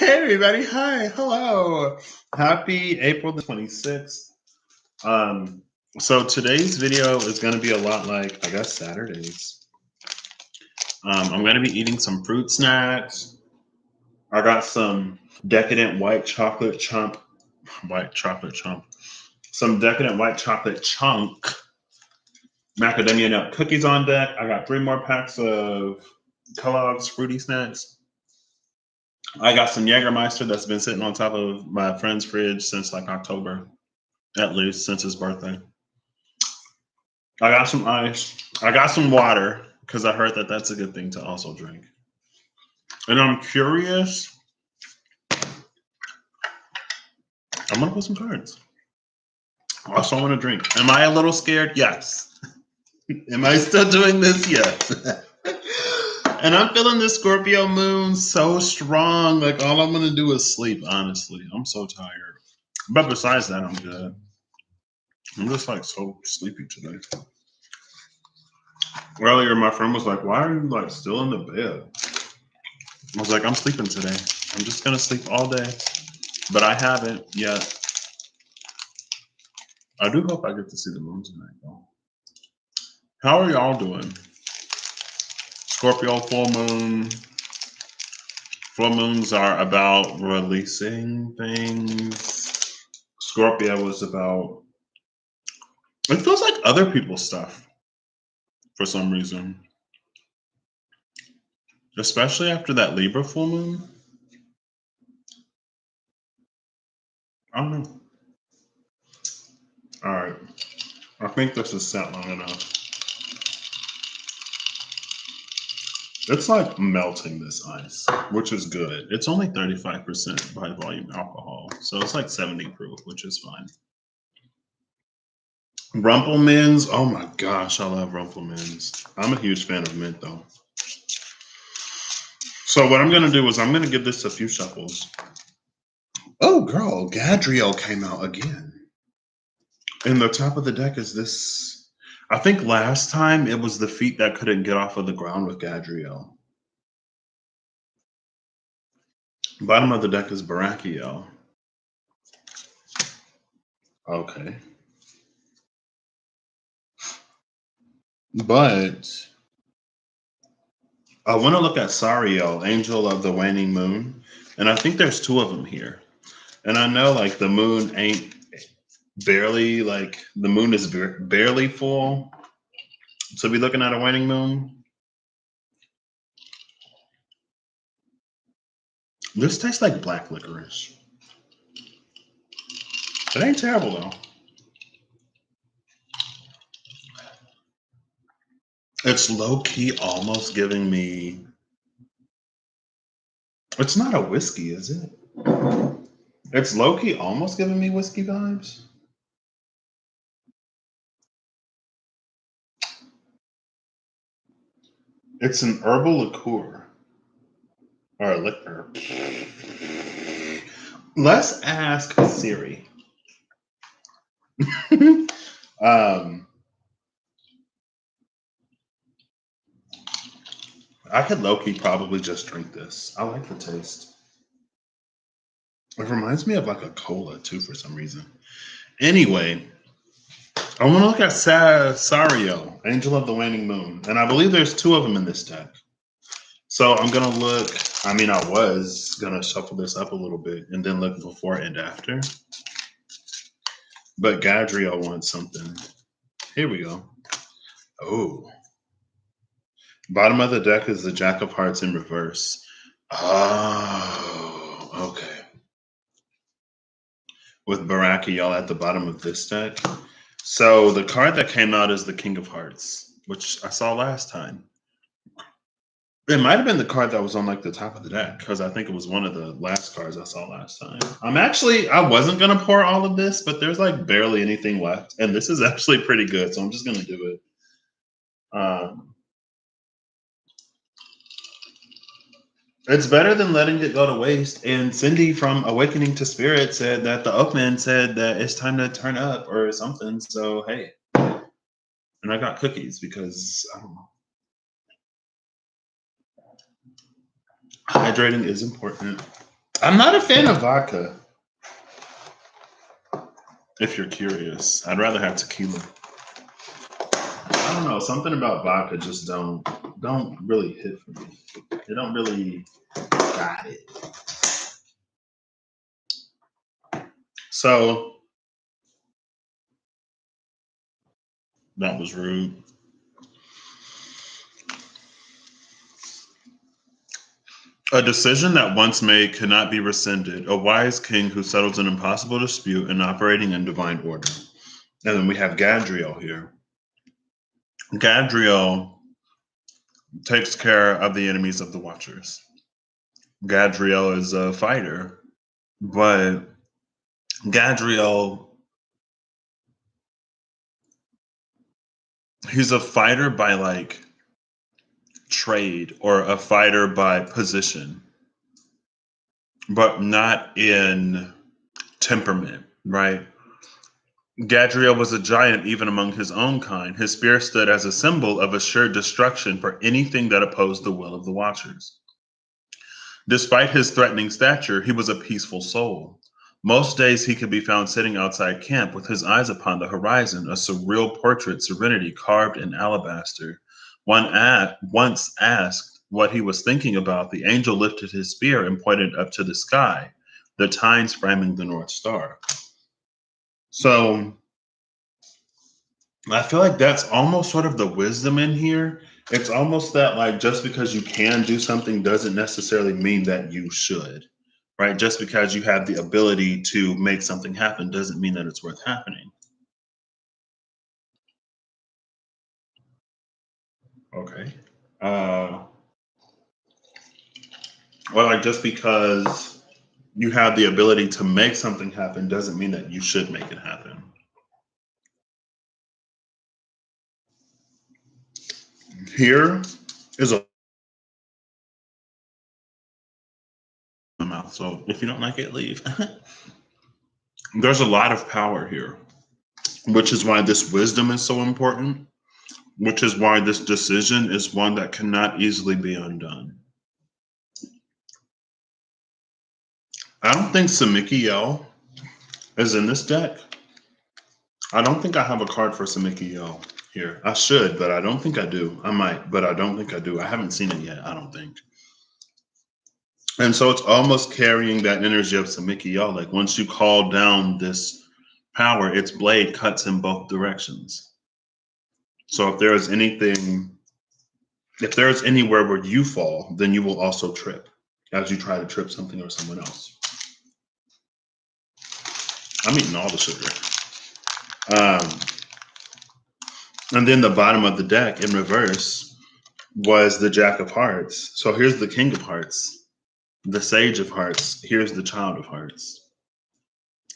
Hey everybody, hi, hello. Happy April the 26th. So today's video is going to be a lot like, I guess, Saturdays. I'm going to be eating some fruit snacks. I got some decadent white chocolate chunk, some decadent white chocolate chunk macadamia nut cookies on deck. I got 3 more packs of Kellogg's fruity snacks. I got some Jägermeister that's been sitting on top of my friend's fridge since like October, at least since his birthday. I got some ice. I got some water because I heard that that's a good thing to also drink. And I'm curious. I'm going to put some cards. Also, I want to drink. Am I a little scared? Yes. Am I still doing this? Yes. And I'm feeling this Scorpio moon so strong. Like, all I'm going to do is sleep, honestly. I'm so tired. But besides that, I'm good. I'm just like so sleepy today. Earlier, my friend was like, "Why are you like still in the bed?" I was like, "I'm sleeping today. I'm just going to sleep all day." But I haven't yet. I do hope I get to see the moon tonight, though. How are y'all doing? Scorpio full moon. Full moons are about releasing things. Scorpio was about, it feels like other people's stuff for some reason. Especially after that Libra full moon. I don't know. All right. I think this is set long enough. It's like melting this ice, which is good. It's only 35% by volume alcohol. So it's like 70 proof, which is fine. Rumplemans. Oh my gosh, I love Rumplemans. I'm a huge fan of mint though. So what I'm going to do is I'm going to give this a few shuffles. Oh girl, Gadriel came out again. And the top of the deck is this. I think last time it was the feet that couldn't get off of the ground with Gadriel. Bottom of the deck is Barakiel. Okay. But I want to look at Sariel, Angel of the Waning Moon. And I think there's 2 of them here. And I know like the moon ain't barely, like the moon is barely full. So be looking at a waning moon. This tastes like black licorice. It ain't terrible though. It's low key almost giving me. It's not a whiskey, is it? It's low key almost giving me whiskey vibes. It's an herbal liqueur or a liquor. Let's ask Siri. I could low-key probably just drink this. I like the taste. It reminds me of like a cola too for some reason. Anyway, I want to look at Sariel, Angel of the Waning Moon. And I believe there's 2 of them in this deck. So I'm going to look, I was going to shuffle this up a little bit and then look before and after. But Gadriel wants something. Here we go. Oh. Bottom of the deck is the Jack of Hearts in reverse. Oh, okay. With Barakiel at the bottom of this deck. So the card that came out is the King of Hearts, which I saw last time. It might have been the card that was on like the top of the deck because I think it was one of the last cards I saw last time. I wasn't going to pour all of this, but there's like barely anything left. And this is actually pretty good. So I'm just going to do it. It's better than letting it go to waste. And Cindy from Awakening to Spirit said that the Oakman said that it's time to turn up or something. So, hey. And I got cookies because, I don't know. Hydrating is important. I'm not a fan of vodka. If you're curious, I'd rather have tequila. I don't know. Something about vodka just don't really hit for me. They don't really got it. So that was rude. A decision that once made cannot be rescinded. A wise king who settles an impossible dispute and operating in divine order. And then we have Gadriel here. Gadriel takes care of the enemies of the Watchers. Gadriel is a fighter, but Gadriel, he's a fighter by like trade or a fighter by position, but not in temperament, right? Gadriel was a giant even among his own kind. His spear stood as a symbol of assured destruction for anything that opposed the will of the Watchers. Despite his threatening stature, he was a peaceful soul. Most days he could be found sitting outside camp with his eyes upon the horizon, a surreal portrait serenity carved in alabaster. Once asked what he was thinking about, the angel lifted his spear and pointed up to the sky, the tines framing the North Star. So I feel like that's almost sort of the wisdom in here. It's almost that like just because you can do something doesn't necessarily mean that you should, right? Just because you have the ability to make something happen doesn't mean that it's worth happening. Okay. Well, like just because you have the ability to make something happen doesn't mean that you should make it happen. Here is a mouth. So if you don't like it, leave. There's a lot of power here, which is why this wisdom is so important, which is why this decision is one that cannot easily be undone. I don't think Samikiel is in this deck. I don't think I have a card for Samikiel here. I should, but I don't think I do. I might, but I don't think I do. I haven't seen it yet, I don't think. And so it's almost carrying that energy of Samikiel. Like once you call down this power, its blade cuts in both directions. So if there is anywhere where you fall, then you will also trip as you try to trip something or someone else. I'm eating all the sugar. And then the bottom of the deck in reverse was the Jack of Hearts. So here's the King of Hearts, the Sage of Hearts. Here's the Child of Hearts,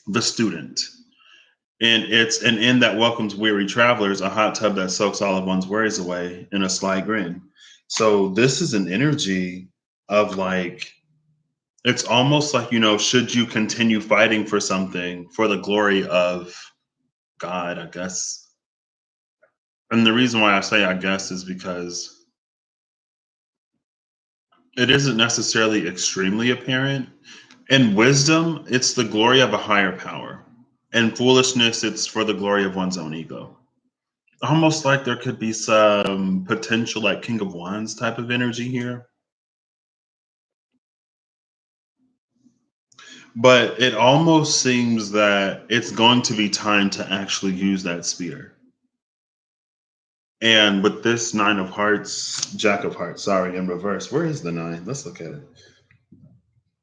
the Student. And it's an inn that welcomes weary travelers, a hot tub that soaks all of one's worries away, and a sly grin. So this is an energy of like, it's almost like, should you continue fighting for something for the glory of God, I guess. And the reason why I say I guess is because it isn't necessarily extremely apparent. In wisdom, it's the glory of a higher power. In foolishness, it's for the glory of one's own ego. Almost like there could be some potential like King of Wands type of energy here. But it almost seems that it's going to be time to actually use that spear. And with this Nine of Hearts, Jack of Hearts, sorry, in reverse. Where is the nine? Let's look at it.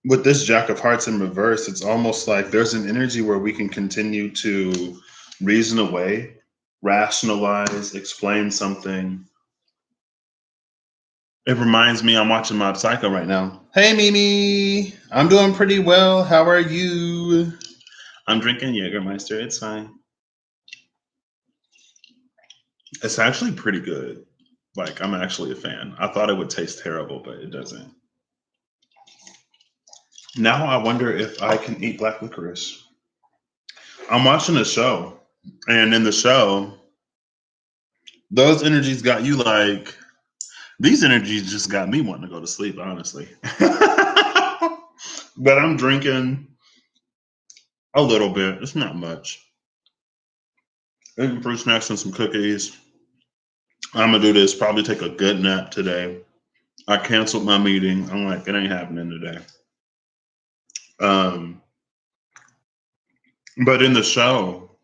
With this Jack of Hearts in reverse, it's almost like there's an energy where we can continue to reason away, rationalize, explain something. It reminds me, I'm watching Mob Psycho right now. Hey, Mimi. I'm doing pretty well. How are you? I'm drinking Jägermeister. It's fine. It's actually pretty good. Like, I'm actually a fan. I thought it would taste terrible, but it doesn't. Now I wonder if I can eat black licorice. I'm watching a show, and in the show, those energies got you like, these energies just got me wanting to go to sleep, honestly. But I'm drinking a little bit. It's not much. Eating fruit snacks and some cookies. I'm gonna do this. Probably take a good nap today. I canceled my meeting. I'm like, it ain't happening today. Um, but in the show,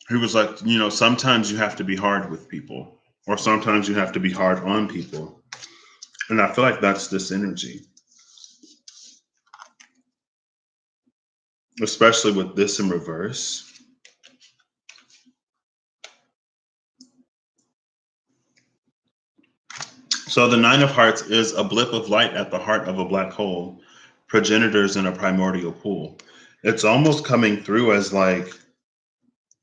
he was like, sometimes you have to be hard with people, or sometimes you have to be hard on people. And I feel like that's this energy, especially with this in reverse. So the Nine of Hearts is a blip of light at the heart of a black hole, progenitors in a primordial pool. It's almost coming through as like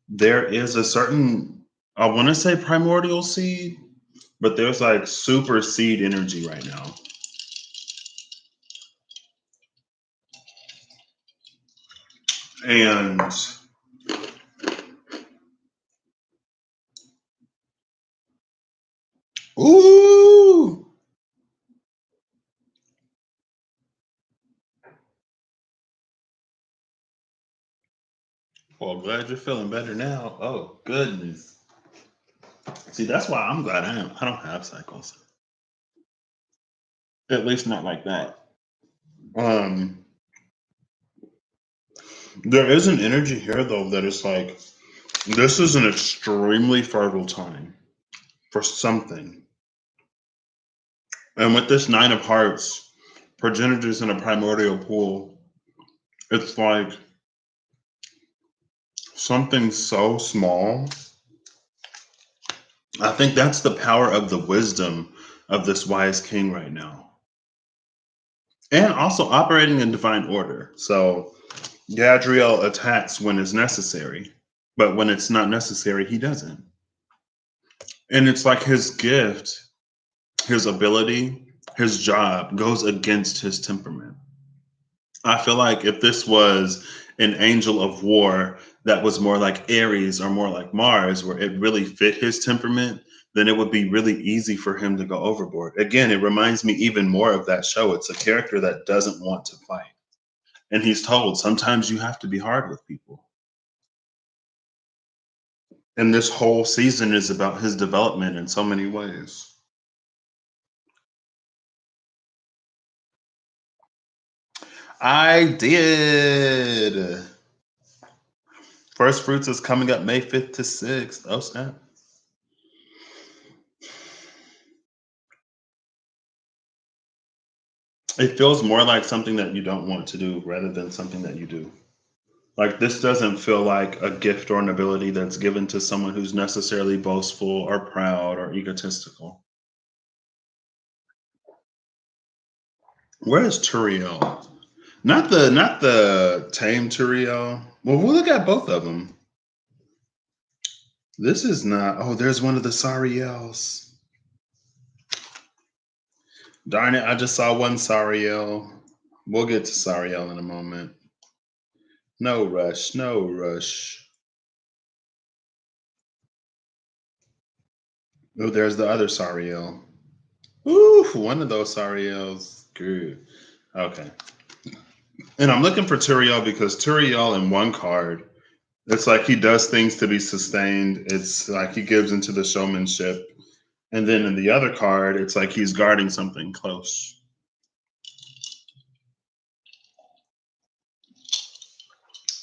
there is a certain, I want to say primordial seed, but there's like super seed energy right now. And ooh, well, glad you're feeling better now. Oh goodness. See, that's why I'm glad I don't have cycles. At least not like that. Um, there is an energy here though that is like this is an extremely fertile time for something. And with this Nine of Hearts, progenitors in a primordial pool, it's like something so small. I think that's the power of the wisdom of this wise king right now. And also operating in divine order. So Gadriel attacks when it's necessary, but when it's not necessary, he doesn't. And it's like his gift, his ability, his job goes against his temperament. I feel like if this was an angel of war that was more like Aries or more like Mars, where it really fit his temperament, then it would be really easy for him to go overboard. Again, it reminds me even more of that show. It's a character that doesn't want to fight. And he's told sometimes you have to be hard with people. And this whole season is about his development in so many ways. I did. First fruits is coming up May 5th to 6th. Oh, snap. It feels more like something that you don't want to do rather than something that you do. Like this doesn't feel like a gift or an ability that's given to someone who's necessarily boastful or proud or egotistical. Where is Turiel? Not the tame Turiel. Well, we'll look at both of them. This is not. Oh, there's one of the Sariels. Darn it! I just saw one Sariel. We'll get to Sariel in a moment. No rush. No rush. Oh, there's the other Sariel. Ooh, one of those Sariels. Good. Okay. And I'm looking for Turiel because Turiel in one card, it's like he does things to be sustained. It's like he gives into the showmanship. And then in the other card, it's like he's guarding something close.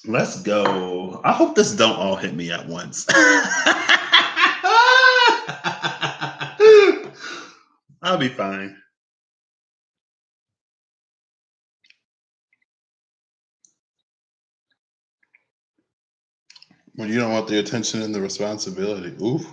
Let's go. I hope this don't all hit me at once. I'll be fine. When you don't want the attention and the responsibility. Oof.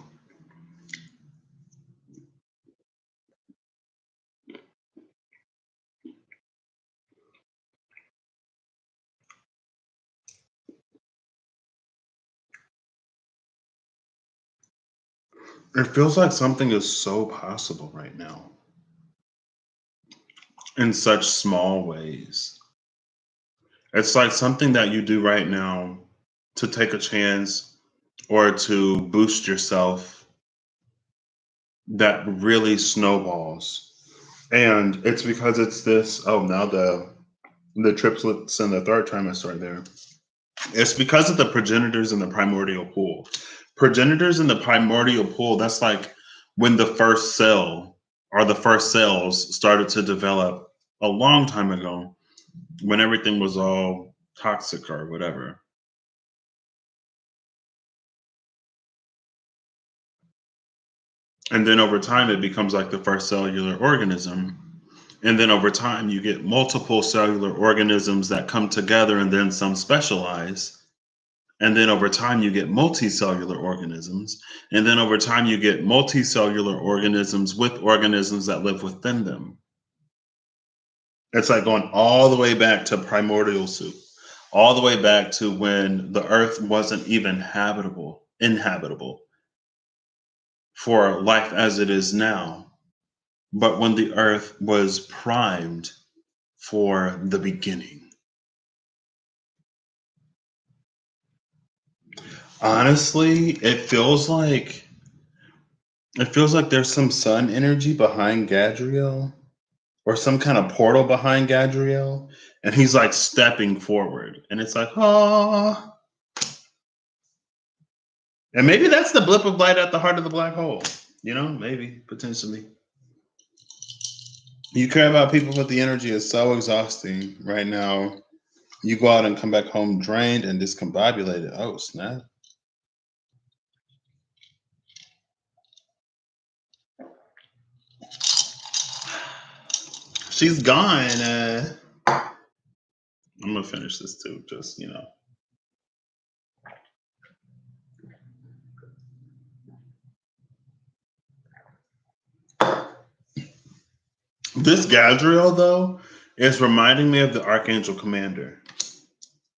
It feels like something is so possible right now in such small ways. It's like something that you do right now to take a chance or to boost yourself that really snowballs. And it's because it's this. Oh, now the The triplets in the third trimester are there. It's because of the progenitors in the primordial pool. Progenitors in the primordial pool, that's like when the first cell or the first cells started to develop a long time ago, when everything was all toxic or whatever. And then over time, it becomes like the first cellular organism. And then over time, you get multiple cellular organisms that come together, and then some specialize. And then over time, you get multicellular organisms. And then over time, you get multicellular organisms with organisms that live within them. It's like going all the way back to primordial soup, all the way back to when the earth wasn't even inhabitable for life as it is now, but when the earth was primed for the beginning. Honestly, it feels like there's some sun energy behind Gadriel or some kind of portal behind Gadriel, and he's like stepping forward, and it's like, oh, and maybe that's the blip of light at the heart of the black hole. Maybe potentially. You care about people, but the energy is so exhausting right now. You go out and come back home drained and discombobulated. Oh, snap. She's gone. I'm going to finish this too, just. This Gadriel, though, is reminding me of the Archangel Commander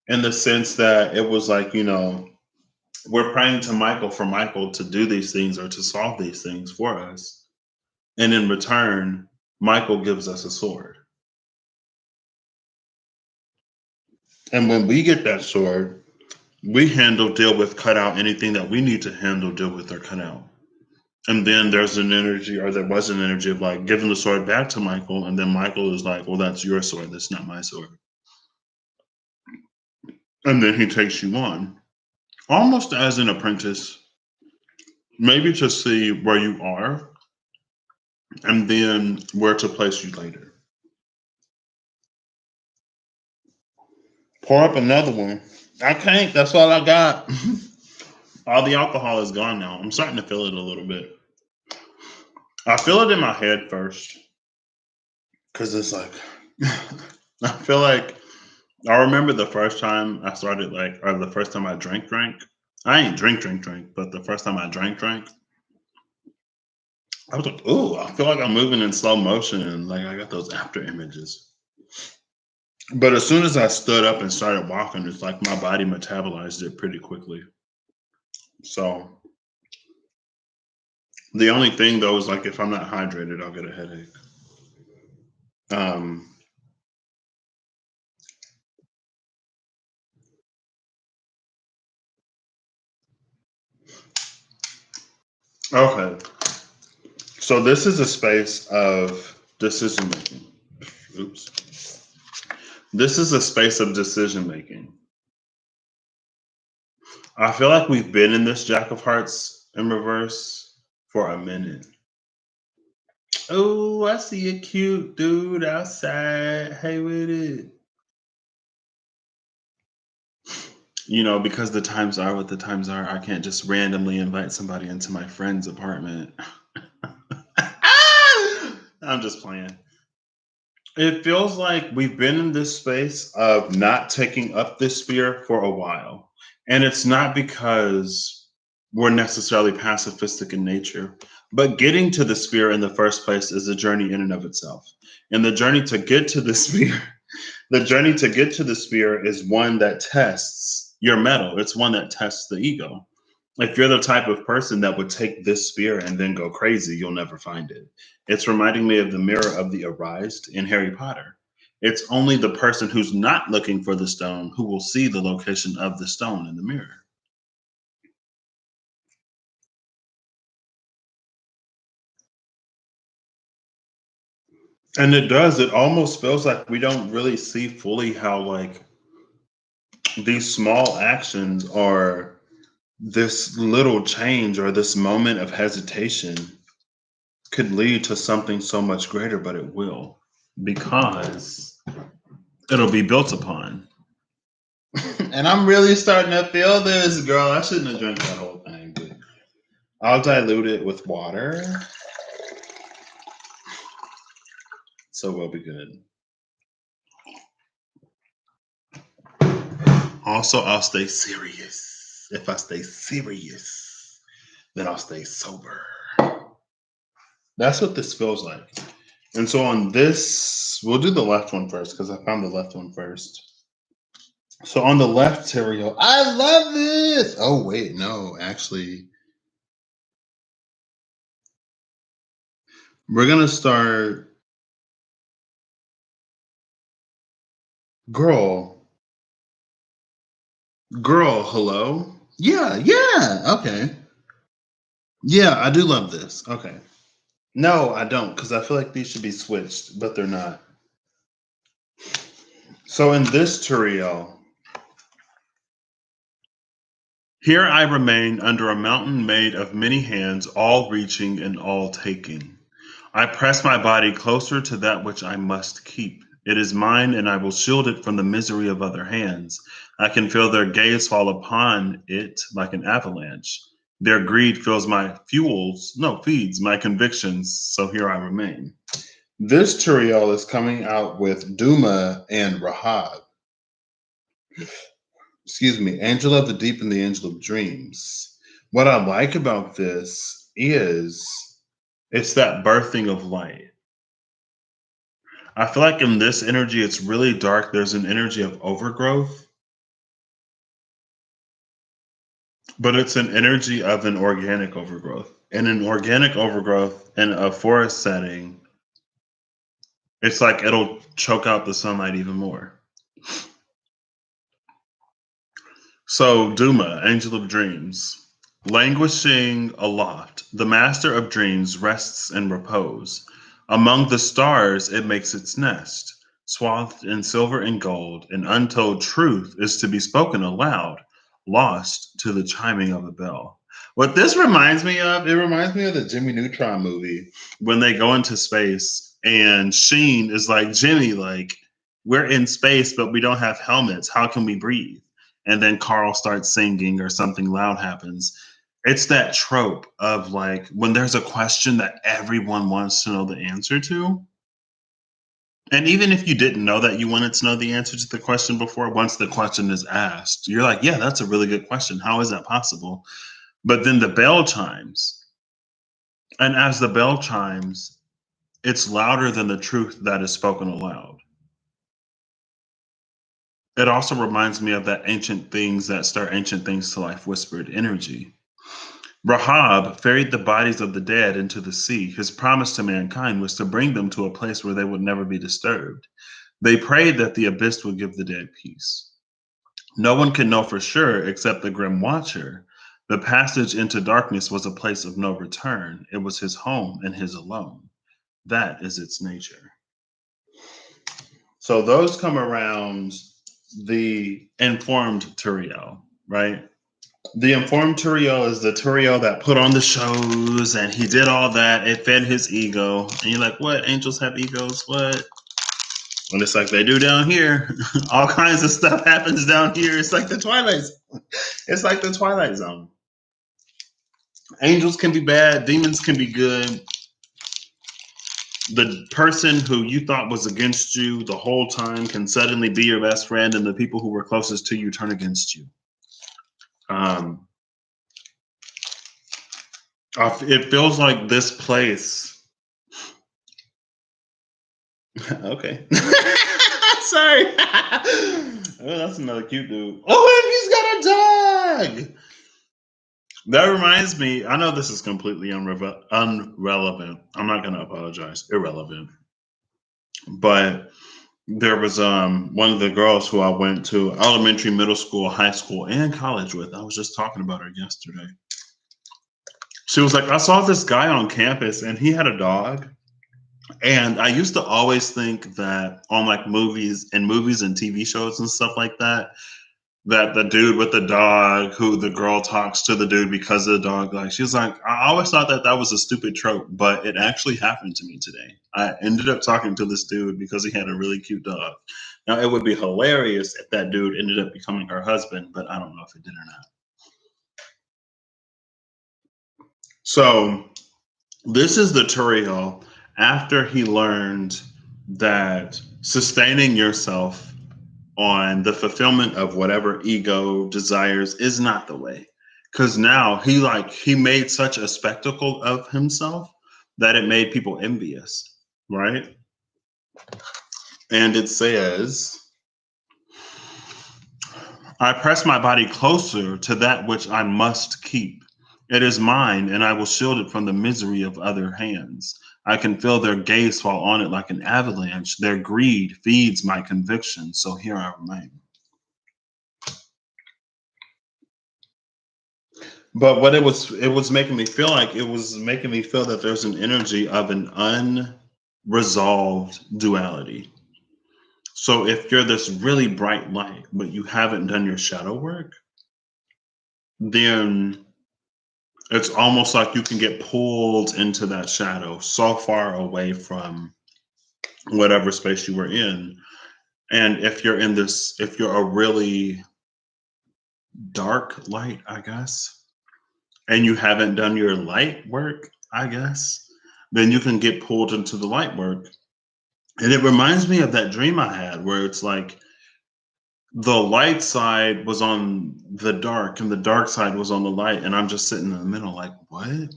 in the sense that it was like, we're praying to Michael for Michael to do these things or to solve these things for us. And in return, Michael gives us a sword. And when we get that sword, we deal with, cut out anything that we need to handle, deal with, or cut out. And then there's an energy, or there was an energy of like giving the sword back to Michael. And then Michael is like, well, that's your sword. That's not my sword. And then he takes you on, almost as an apprentice, maybe to see where you are and then where to place you later. Pour up another one. I can't. That's all I got. All the alcohol is gone now. I'm starting to feel it a little bit. I feel it in my head first because it's like, I feel like I remember the first time I started, or the first time I drank. I ain't drink, but the first time I drank, I was like, ooh, I feel like I'm moving in slow motion and like I got those after images. But as soon as I stood up and started walking, it's like my body metabolized it pretty quickly. So the only thing though is like if I'm not hydrated, I'll get a headache. Okay. So this is a space of decision making. Oops. This is a space of decision making. I feel like we've been in this Jack of Hearts in reverse for a minute. Oh, I see a cute dude outside. Hey with it. Because the times are what the times are, I can't just randomly invite somebody into my friend's apartment. I'm just playing. It feels like we've been in this space of not taking up this spear for a while. And it's not because we're necessarily pacifistic in nature, but getting to the spear in the first place is a journey in and of itself. And the journey to get to the spear, is one that tests your mettle. It's one that tests the ego. If you're the type of person that would take this spear and then go crazy, you'll never find it. It's reminding me of the mirror of the Arised in Harry Potter. It's only the person who's not looking for the stone who will see the location of the stone in the mirror. And it does. It almost feels like we don't really see fully how like these small actions or this little change or this moment of hesitation could lead to something so much greater, but it will because it'll be built upon. And I'm really starting to feel this, girl. I shouldn't have drank that whole thing, but I'll dilute it with water. So we'll be good. Also, I'll stay serious. If I stay serious, then I'll stay sober. That's what this feels like. And so on this, we'll do the left one first because I found the left one first. So on the left tarot, I love this. Oh, wait, no, actually. We're going to start. Girl, hello? Yeah, okay. Yeah, I do love this. Okay. No, I don't, because I feel like these should be switched, but they're not. So in this Turiel, here I remain under a mountain made of many hands, all reaching and all taking. I press my body closer to that which I must keep. It is mine, and I will shield it from the misery of other hands. I can feel their gaze fall upon it like an avalanche. Their greed feeds my convictions, so here I remain. This Turiel is coming out with Duma and Rahab. Excuse me, Angel of the Deep and the Angel of Dreams. What I like about this is it's that birthing of light. I feel like in this energy, it's really dark. There's an energy of overgrowth, but it's an energy of an organic overgrowth. And an organic overgrowth in a forest setting, it's like it'll choke out the sunlight even more. So, Duma, Angel of Dreams. Languishing aloft, the master of dreams rests in repose. Among the stars, it makes its nest. Swathed in silver and gold, an untold truth is to be spoken aloud, lost to the chiming of a bell. What this reminds me of, it reminds me of the Jimmy Neutron movie when they go into space and Sheen is like, Jimmy, like, we're in space, but we don't have helmets. How can we breathe? And then Carl starts singing or something loud happens. It's that trope of like when there's a question that everyone wants to know the answer to. And even if you didn't know that you wanted to know the answer to the question before, once the question is asked, you're like, yeah, that's a really good question. How is that possible? But then the bell chimes. And as the bell chimes, it's louder than the truth that is spoken aloud. It also reminds me of that ancient things that stir ancient things to life whispered energy. Rahab ferried the bodies of the dead into the sea. His promise to mankind was to bring them to a place where they would never be disturbed. They prayed that the abyss would give the dead peace. No one can know for sure except the grim watcher. The passage into darkness was a place of no return. It was his home and his alone. That is its nature. So those come around the informed Turiel, right? The informed Turiel is the Turiel that put on the shows and he did all that. It fed his ego. And you're like, what? Angels have egos? What? And it's like they do down here. All kinds of stuff happens down here. It's like the Twilight. It's like the Twilight Zone. Angels can be bad. Demons can be good. The person who you thought was against you the whole time can suddenly be your best friend, and the people who were closest to you turn against you. It feels like this place. Okay. Sorry. Oh, that's another cute dude. Oh, and he's got a dog. That reminds me, I know this is completely unrelevant. I'm not going to apologize. Irrelevant. But there was one of the girls who I went to elementary, middle school, high school, and college with. I was just talking about her yesterday. She was like, I saw this guy on campus and he had a dog And I used to always think that on like movies and TV shows and stuff like that, that the dude with the dog, who the girl talks to the dude because of the dog, like she's like, I always thought that that was a stupid trope, but it actually happened to me today. I ended up talking to this dude because he had a really cute dog. Now it would be hilarious if that dude ended up becoming her husband, but I don't know if it did or not. So this is the Turiel after he learned that sustaining yourself on the fulfillment of whatever ego desires is not the way. Because now he made such a spectacle of himself that it made people envious, right? And it says, I press my body closer to that which I must keep. It is mine, and I will shield it from the misery of other hands. I can feel their gaze fall on it like an avalanche. Their greed feeds my conviction, so here I remain. But what it was making me feel like, it was making me feel that there's an energy of an unresolved duality. So if you're this really bright light, but you haven't done your shadow work, then it's almost like you can get pulled into that shadow so far away from whatever space you were in. And if you're a really dark light, I guess, and you haven't done your light work, I guess, then you can get pulled into the light work. And it reminds me of that dream I had where it's like the light side was on the dark and the dark side was on the light. And I'm just sitting in the middle, like, what?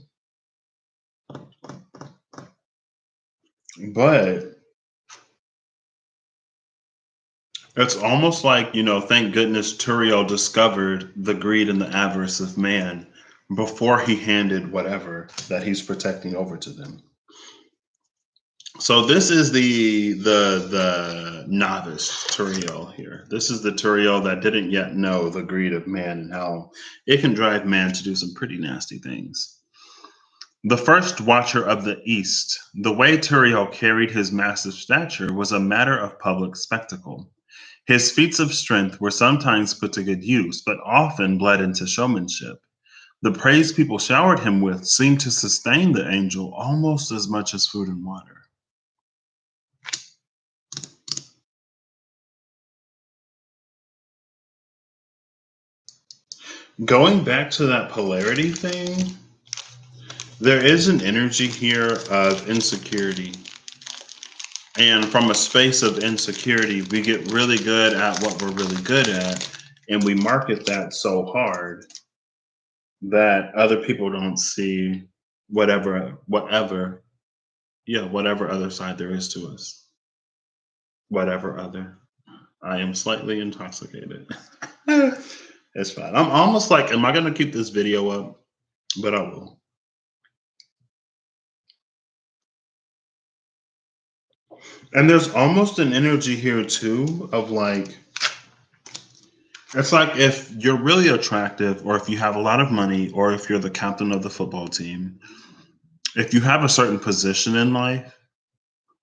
But it's almost like, thank goodness Turiel discovered the greed and the avarice of man before he handed whatever that he's protecting over to them. So this is the novice Turiel here. This is the Turiel that didn't yet know the greed of man and how it can drive man to do some pretty nasty things. The first watcher of the East, the way Turiel carried his massive stature was a matter of public spectacle. His feats of strength were sometimes put to good use, but often bled into showmanship. The praise people showered him with seemed to sustain the angel almost as much as food and water. Going back to that polarity thing, there is an energy here of insecurity. And from a space of insecurity, we get really good at what we're really good at. And we market that so hard that other people don't see whatever other side there is to us. Whatever other. I am slightly intoxicated. It's fine. I'm almost like, am I going to keep this video up? But I will. And there's almost an energy here too of like, it's like if you're really attractive, or if you have a lot of money, or if you're the captain of the football team, if you have a certain position in life,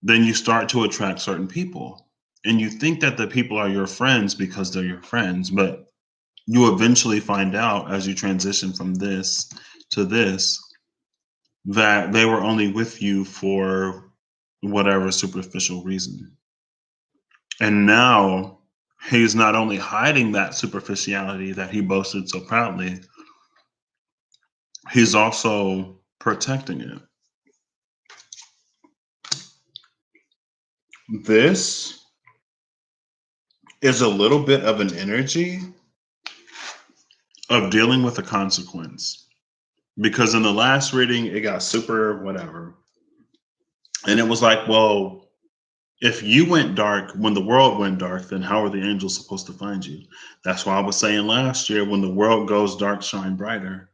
then you start to attract certain people. And you think that the people are your friends because they're your friends, but you eventually find out as you transition from this to this that they were only with you for whatever superficial reason. And now he's not only hiding that superficiality that he boasted so proudly, he's also protecting it. This is a little bit of an energy of dealing with a consequence. Because in the last reading, it got super whatever. And it was like, well, if you went dark when the world went dark, then how are the angels supposed to find you? That's why I was saying last year, when the world goes dark, shine brighter.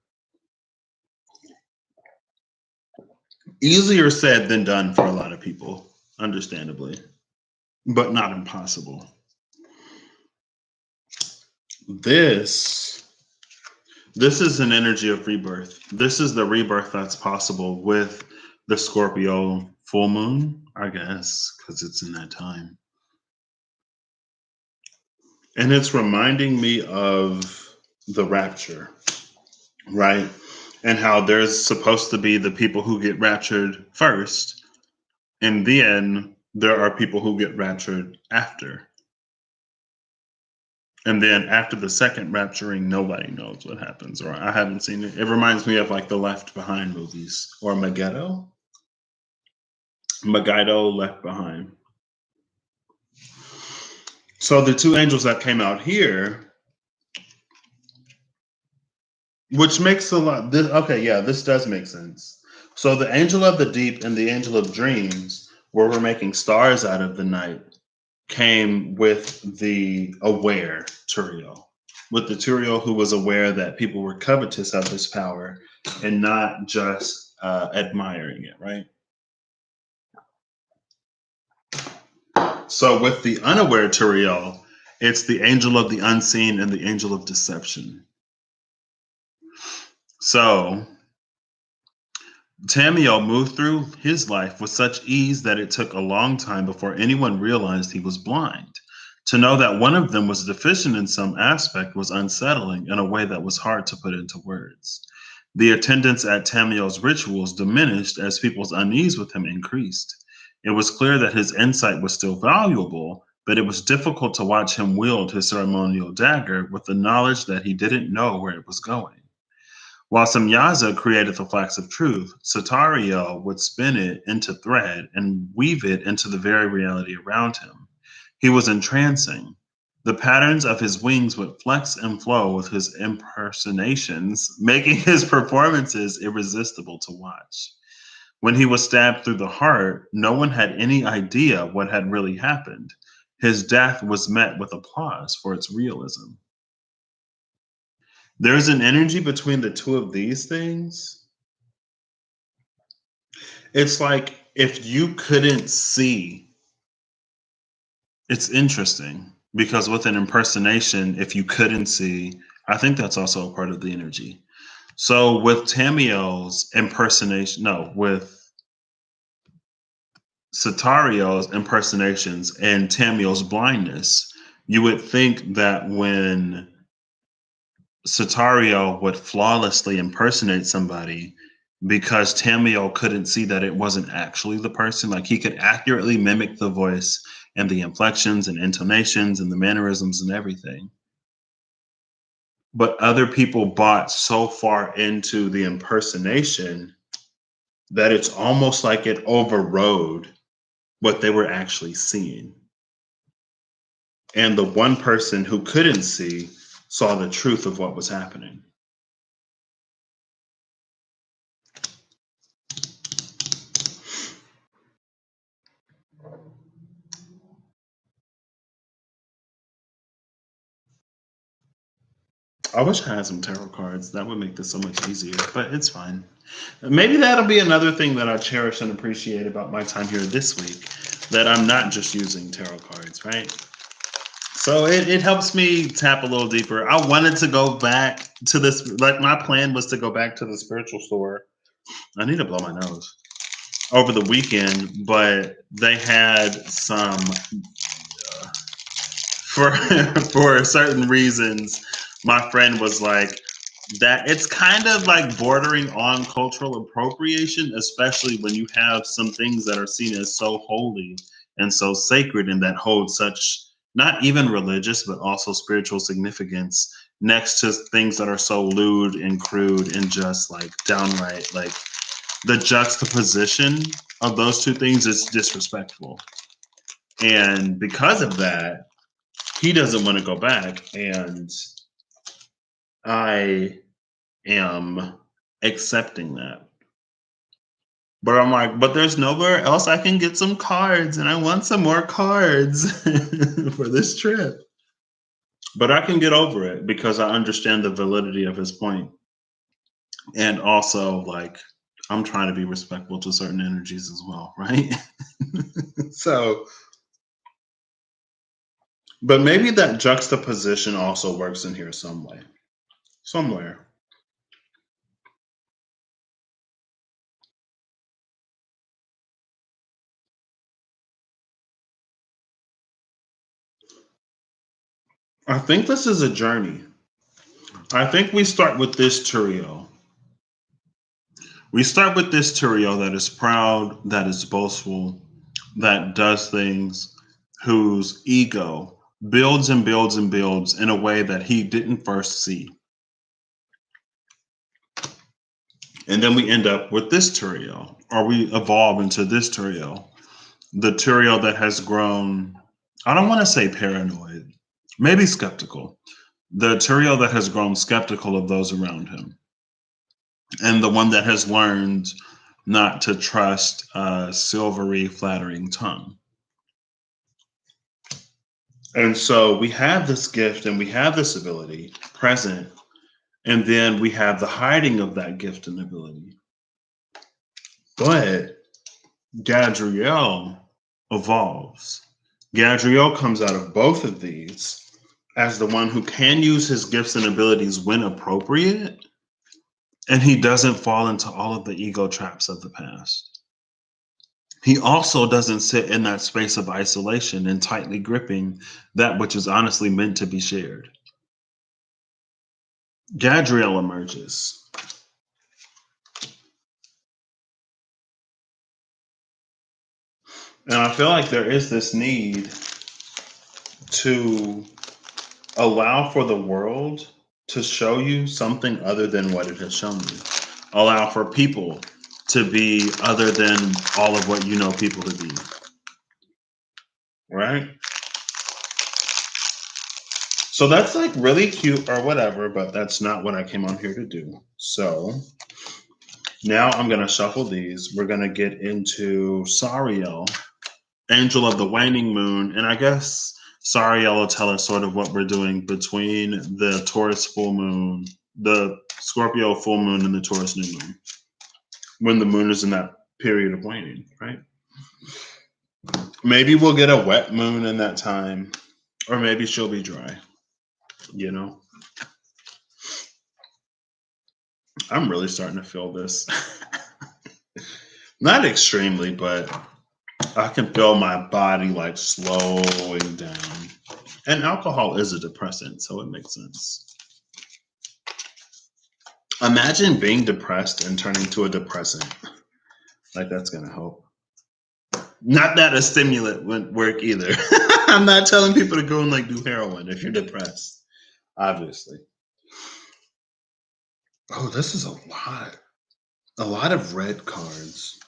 Easier said than done for a lot of people, understandably, but not impossible. This is an energy of rebirth. This is the rebirth that's possible with the Scorpio full moon, I guess, because it's in that time. And it's reminding me of the rapture, right? And how there's supposed to be the people who get raptured first, and then there are people who get raptured after. And then after the second rapturing, nobody knows what happens, or I haven't seen it. It reminds me of like the Left Behind movies or Megiddo. Megiddo, Left Behind. So the two angels that came out here, which makes a lot. Okay, yeah, this does make sense. So the angel of the deep and the angel of dreams, where we're making stars out of the night, came with the aware Turiel, with the Turiel who was aware that people were covetous of his power and not just admiring it, right? So with the unaware Turiel, it's the angel of the unseen and the angel of deception. So Tamiel moved through his life with such ease that it took a long time before anyone realized he was blind. To know that one of them was deficient in some aspect was unsettling in a way that was hard to put into words. The attendance at Tamiel's rituals diminished as people's unease with him increased. It was clear that his insight was still valuable, but it was difficult to watch him wield his ceremonial dagger with the knowledge that he didn't know where it was going. While Samyaza created the flax of truth, Satariel would spin it into thread and weave it into the very reality around him. He was entrancing. The patterns of his wings would flex and flow with his impersonations, making his performances irresistible to watch. When he was stabbed through the heart, no one had any idea what had really happened. His death was met with applause for its realism. There's an energy between the two of these things. It's like if you couldn't see, it's interesting because with an impersonation, if you couldn't see, I think that's also a part of the energy. So with Tamiel's impersonation, no, with Satariel's impersonations and Tamiel's blindness, you would think that when Satariel would flawlessly impersonate somebody, because Tamiel couldn't see that it wasn't actually the person. Like he could accurately mimic the voice and the inflections and intonations and the mannerisms and everything. But other people bought so far into the impersonation that it's almost like it overrode what they were actually seeing. And the one person who couldn't see saw the truth of what was happening. I wish I had some tarot cards. That would make this so much easier, but it's fine. Maybe that'll be another thing that I cherish and appreciate about my time here this week, that I'm not just using tarot cards, right? So it helps me tap a little deeper. I wanted to go back to this, like my plan was to go back to the spiritual store. I need to blow my nose over the weekend, but they had some for for certain reasons. My friend was like, that it's kind of like bordering on cultural appropriation, especially when you have some things that are seen as so holy and so sacred and that hold such not even religious but also spiritual significance next to things that are so lewd and crude and just like downright like the juxtaposition of those two things is disrespectful. And because of that, he doesn't want to go back, and I am accepting that. But I'm like, but there's nowhere else I can get some cards, and I want some more cards for this trip. But I can get over it because I understand the validity of his point. And also, like, I'm trying to be respectful to certain energies as well, right? So, but maybe that juxtaposition also works in here some way, somewhere. I think this is a journey. I think we start with this trio. We start with this trio that is proud, that is boastful, that does things, whose ego builds and builds and builds in a way that he didn't first see. And then we end up with this trio, or we evolve into this trio, the trio that has grown, I don't want to say paranoid, maybe skeptical, the trio that has grown skeptical of those around him, and the one that has learned not to trust a silvery, flattering tongue. And so we have this gift and we have this ability present, and then we have the hiding of that gift and ability. But Gadriel evolves. Gadriel comes out of both of these as the one who can use his gifts and abilities when appropriate, and he doesn't fall into all of the ego traps of the past. He also doesn't sit in that space of isolation and tightly gripping that which is honestly meant to be shared. Gadriel emerges. And I feel like there is this need to allow for the world to show you something other than what it has shown you. Allow for people to be other than all of what you know people to be. Right? So that's like really cute or whatever, but that's not what I came on here to do. So now I'm going to shuffle these. We're going to get into Sariel, Angel of the Waning Moon. And I guess Sariel will tell us sort of what we're doing between the Taurus full moon, the Scorpio full moon, and the Taurus new moon, when the moon is in that period of waning, right? Maybe we'll get a wet moon in that time, or maybe she'll be dry, you know? I'm really starting to feel this. Not extremely, but I can feel my body like slowing down. And alcohol is a depressant, so it makes sense. Imagine being depressed and turning to a depressant. Like, that's going to help. Not that a stimulant wouldn't work either. I'm not telling people to go and like do heroin if you're depressed, obviously. Oh, this is a lot of red cards.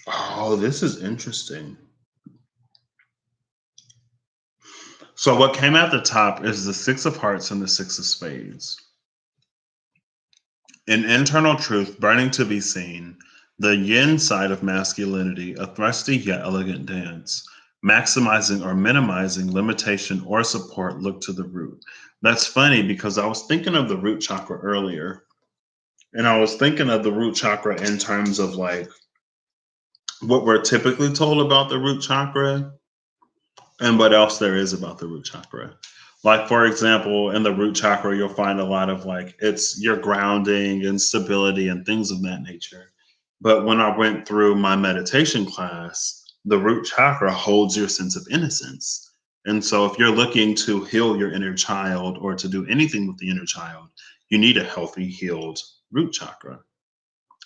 Oh, this is interesting. So what came at the top is the Six of Hearts and the Six of Spades. An internal truth burning to be seen, the yin side of masculinity, a thrusty yet elegant dance. Maximizing or minimizing limitation or support, look to the root. That's funny because I was thinking of the root chakra earlier. And I was thinking of the root chakra in terms of like what we're typically told about the root chakra and what else there is about the root chakra. Like, for example, in the root chakra, you'll find a lot of like, it's your grounding and stability and things of that nature. But when I went through my meditation class, the root chakra holds your sense of innocence. And so if you're looking to heal your inner child or to do anything with the inner child, you need a healthy, healed root chakra,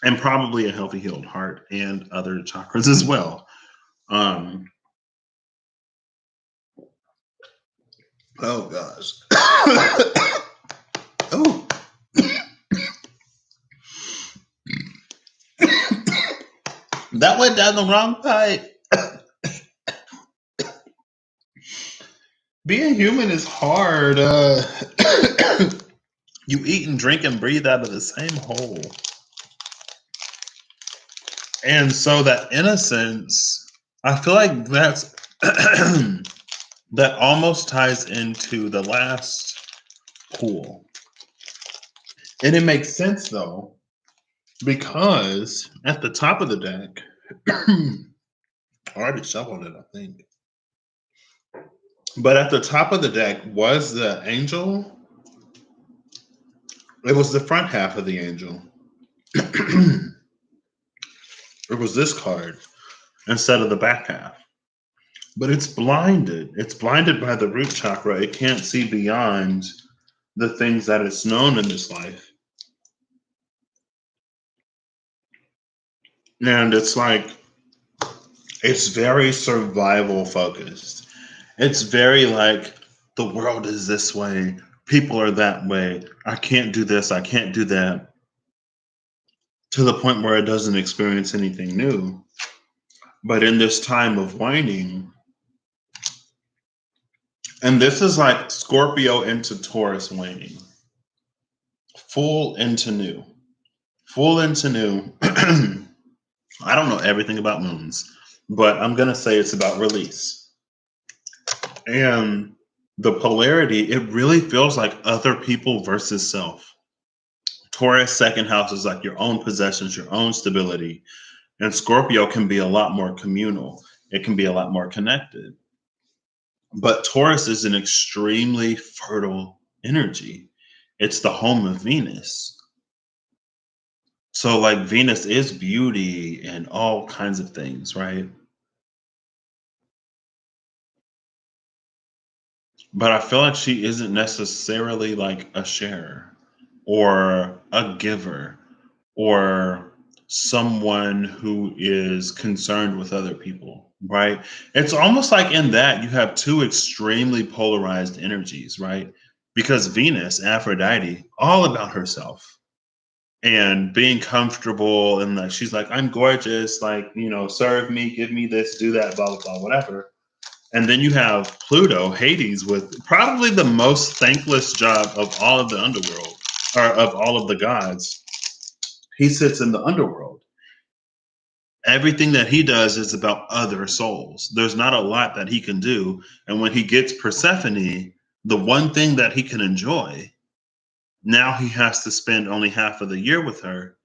and probably a healthy, healed heart and other chakras as well. Oh gosh. Oh. That went down the wrong pipe. Being human is hard. You eat and drink and breathe out of the same hole. And so that innocence, I feel like that's that almost ties into the last pool. And it makes sense though, because at the top of the deck, I already shuffled it, I think. But at the top of the deck was the angel. It was the front half of the angel. It was this card instead of the back half. but it's blinded. It's blinded by the root chakra. It can't see beyond the things that it's known in this life. And it's like, it's very survival focused. It's very like, the world is this way, people are that way. I can't do this, I can't do that, to the point where it doesn't experience anything new. But in this time of waning, and this is like Scorpio into Taurus waning, full into new, full into new. I don't know everything about moons, but I'm going to say it's about release. And the polarity, it really feels like other people versus self. Taurus second house is like your own possessions, your own stability. And Scorpio can be a lot more communal. It can be a lot more connected. But Taurus is an extremely fertile energy. It's the home of Venus. So, like, Venus is beauty and all kinds of things, right? But I feel like she isn't necessarily like a sharer or a giver or someone who is concerned with other people, right? It's almost like in that you have two extremely polarized energies, right? Because Venus, Aphrodite, all about herself and being comfortable, and like she's like, I'm gorgeous, like, serve me, give me this, do that, blah, blah, blah, whatever. And then you have Pluto, Hades, with probably the most thankless job of all of the underworld, or of all of the gods. He sits in the underworld. Everything that he does is about other souls. There's not a lot that he can do. And when he gets Persephone, the one thing that he can enjoy, now he has to spend only half of the year with her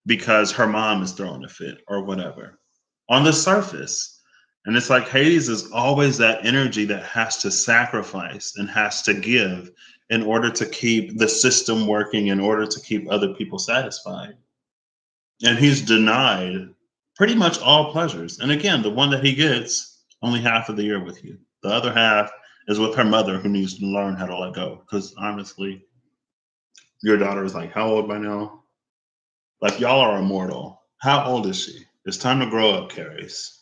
because her mom is throwing a fit or whatever on the surface. And it's like Hades is always that energy that has to sacrifice and has to give in order to keep the system working, in order to keep other people satisfied. And he's denied pretty much all pleasures. And again, the one that he gets, only half of the year with you. The other half is with her mother, who needs to learn how to let go. Because honestly, your daughter is like, how old by now? Like, y'all are immortal. How old is she? It's time to grow up, Carries.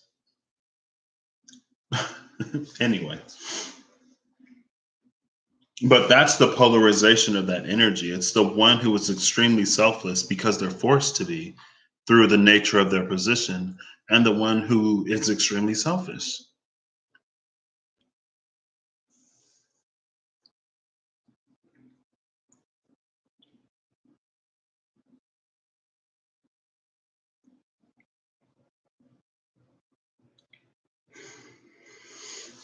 Anyway, but that's the polarization of that energy. It's the one who is extremely selfless because they're forced to be through the nature of their position, and the one who is extremely selfish.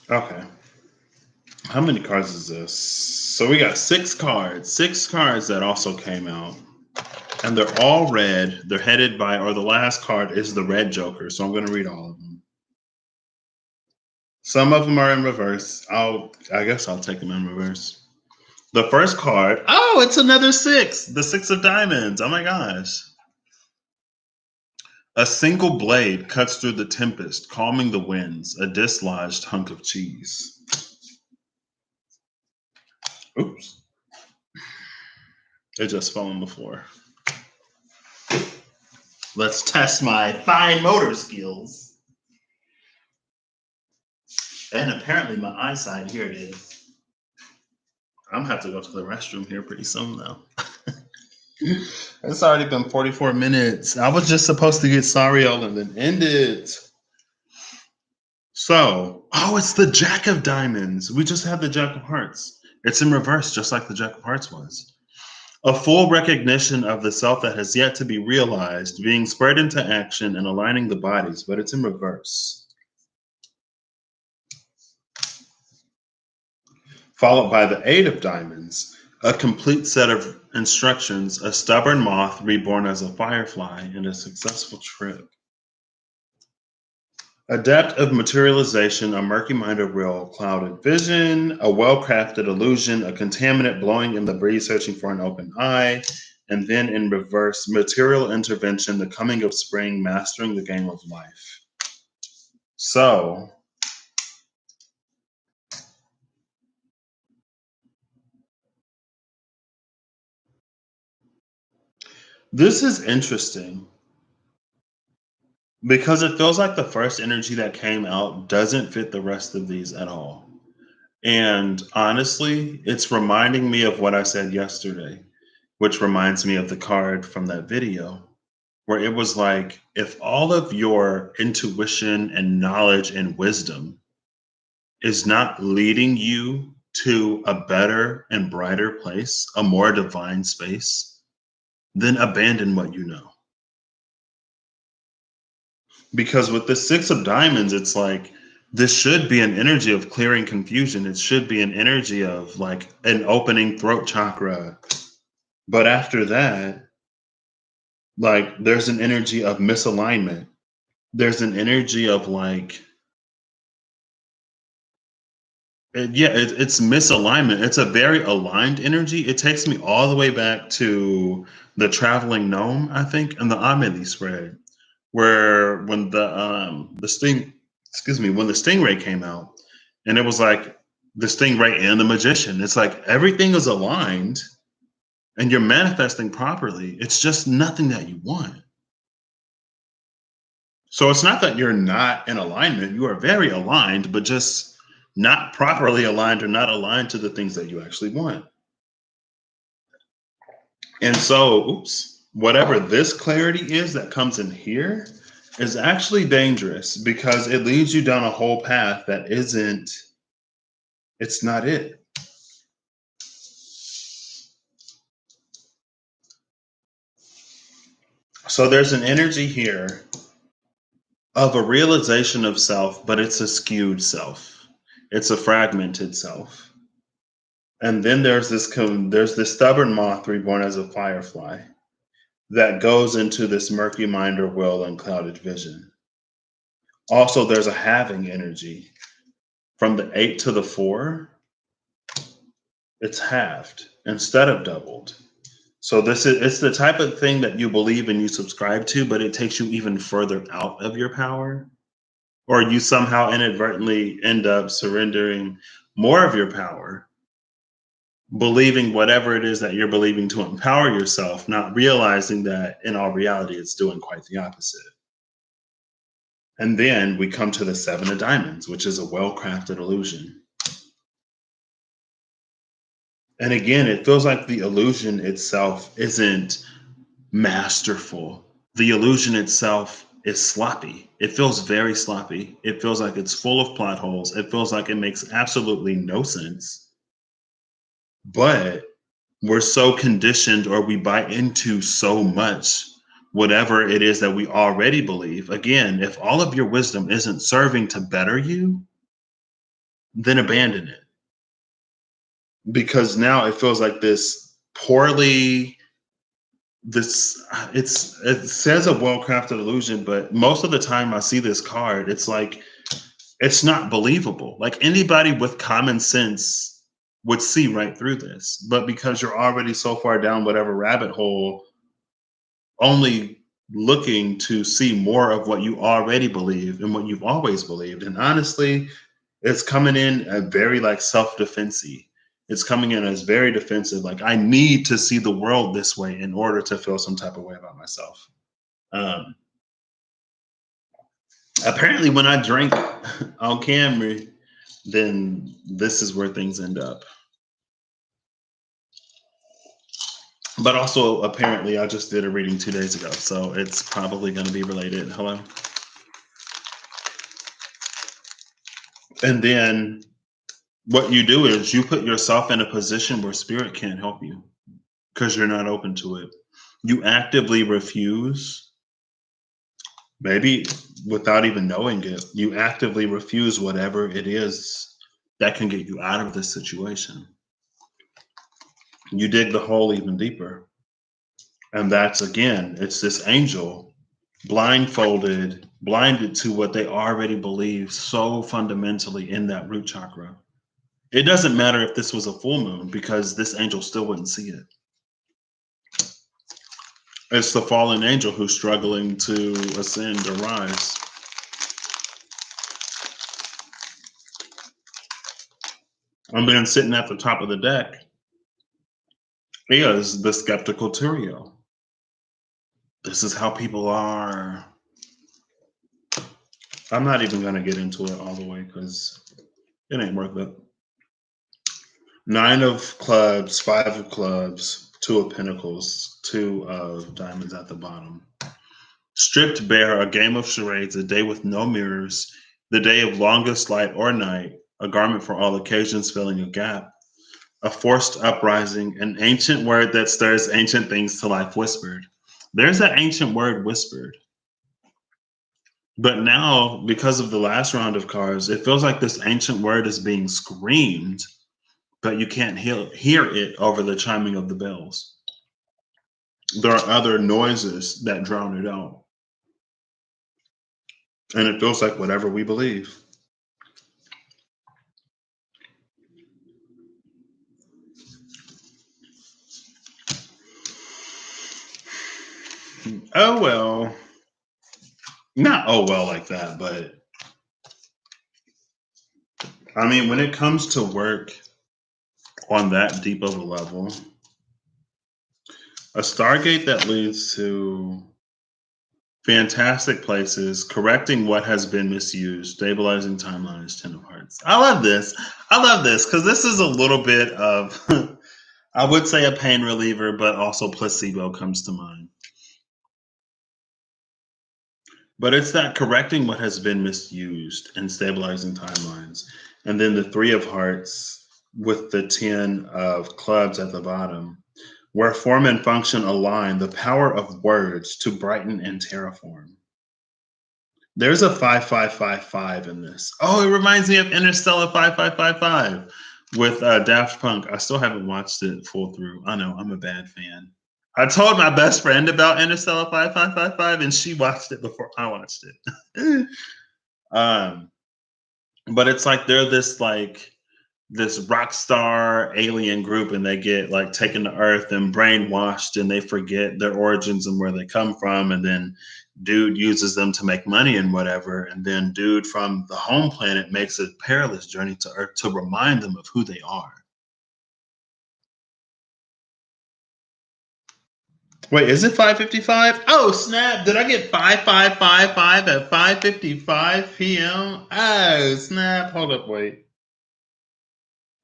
Okay. How many cards is this? So we got six cards that also came out, and they're all red. They're headed by, or the last card is the red Joker. So I'm going to read all of them. Some of them are in reverse. I guess I'll take them in reverse. The first card, oh, it's another six. The six of diamonds. Oh my gosh. A single blade cuts through the tempest, calming the winds, a dislodged hunk of cheese. Oops. It just fell on the floor. Let's test my fine motor skills. And apparently my eyesight, here it is. I'm gonna have to go to the restroom here pretty soon though. It's already been 44 minutes. I was just supposed to get Sariel and then end it. So, oh, it's the Jack of Diamonds. We just had the Jack of Hearts. It's in reverse, just like the Jack of Hearts was. A full recognition of the self that has yet to be realized, being spurred into action and aligning the bodies, but it's in reverse. Followed by the Eight of Diamonds, a complete set of instructions, a stubborn moth reborn as a firefly, and a successful trip. A depth of materialization, a murky mind of real clouded vision, a well-crafted illusion, a contaminant blowing in the breeze searching for an open eye, and then in reverse, material intervention, the coming of spring, mastering the game of life. So, This is interesting because it feels like the first energy that came out doesn't fit the rest of these at all. And honestly, it's reminding me of what I said yesterday, which reminds me of the card from that video, where it was like, if all of your intuition and knowledge and wisdom is not leading you to a better and brighter place, a more divine space, then abandon what you know. Because with the Six of Diamonds, it's like, this should be an energy of clearing confusion. It should be an energy of like an opening throat chakra. But after that, like there's an energy of misalignment. There's an energy of like, it's misalignment. It's a very aligned energy. It takes me all the way back to the traveling gnome, I think, and the Amelie spread, where when the sting, excuse me, when the stingray came out, and it was like the stingray and the magician. It's like everything is aligned, and you're manifesting properly. It's just nothing that you want. So it's not that you're not in alignment. You are very aligned, but just not properly aligned or not aligned to the things that you actually want. And so, whatever this clarity is that comes in here is actually dangerous because it leads you down a whole path that isn't, it's not it. So there's an energy here of a realization of self, but it's a skewed self. It's a fragmented self. And then there's this stubborn moth reborn as a firefly that goes into this murky mind or will and clouded vision. Also, there's a halving energy from the 8 to the 4. It's halved instead of doubled. So it's the type of thing that you believe and you subscribe to, but it takes you even further out of your power, or you somehow inadvertently end up surrendering more of your power, believing whatever it is that you're believing to empower yourself, not realizing that in all reality it's doing quite the opposite. And then we come to the 7 of Diamonds, which is a well-crafted illusion. And again, it feels like the illusion itself isn't masterful. The illusion itself is sloppy. It feels very sloppy. It feels like it's full of plot holes. It feels like it makes absolutely no sense. But we're so conditioned, or we buy into so much whatever it is that we already believe. Again, if all of your wisdom isn't serving to better you, then abandon it. Because now it feels like this poorly this it says a well-crafted illusion, but most of the time I see this card, it's like it's not believable. Like anybody with common sense would see right through this, but because you're already so far down whatever rabbit hole, only looking to see more of what you already believe and what you've always believed. And honestly, it's coming in a very like self-defensey. It's coming in as very defensive. Like I need to see the world this way in order to feel some type of way about myself. Um, Apparently, when I drink on camera, then this is where things end up. But also, apparently, I just did a reading 2 days ago, so it's probably going to be related. Hello. And then what you do is you put yourself in a position where spirit can't help you because you're not open to it. You actively refuse, maybe without even knowing it, you actively refuse whatever it is that can get you out of this situation. You dig the hole even deeper. And that's again, it's this angel blinded to what they already believe so fundamentally in that root chakra. It doesn't matter if this was a full moon because this angel still wouldn't see it. It's the fallen angel who's struggling to ascend or rise. And then sitting at the top of the deck is the skeptical Turiel. This is how people are. I'm not even going to get into it all the way because it ain't worth it. 9 of clubs, 5 of clubs, 2 of pentacles, 2 of diamonds at the bottom. Stripped bare, a game of charades, a day with no mirrors, the day of longest light or night, a garment for all occasions filling a gap, a forced uprising, an ancient word that stirs ancient things to life whispered. There's that ancient word whispered. But now, because of the last round of cards, it feels like this ancient word is being screamed, but you can't hear it over the chiming of the bells. There are other noises that drown it out. And it feels like whatever we believe. Oh, well. Not oh, well like that, but I mean, when it comes to work on that deep of a level, a Stargate that leads to fantastic places, correcting what has been misused, stabilizing timelines, 10 of hearts. I love this. I love this because this is a little bit of, I would say a pain reliever, but also placebo comes to mind. But it's that correcting what has been misused and stabilizing timelines. And then the 3 of hearts with the 10 of clubs at the bottom, where form and function align, the power of words to brighten and terraform. There's a 5555 in this. Oh, it reminds me of Interstellar 5555 with Daft Punk. I still haven't watched it full through. I know, I'm a bad fan. I told my best friend about Interstellar 5555 and she watched it before I watched it. But it's like they're this rock star alien group and they get like taken to Earth and brainwashed and they forget their origins and where they come from, and then dude uses them to make money and whatever, and then dude from the home planet makes a perilous journey to Earth to remind them of who they are. Wait, is it 5:55? Oh snap! Did I get 5555 at 5:55 p.m.? Oh snap! Hold up, wait.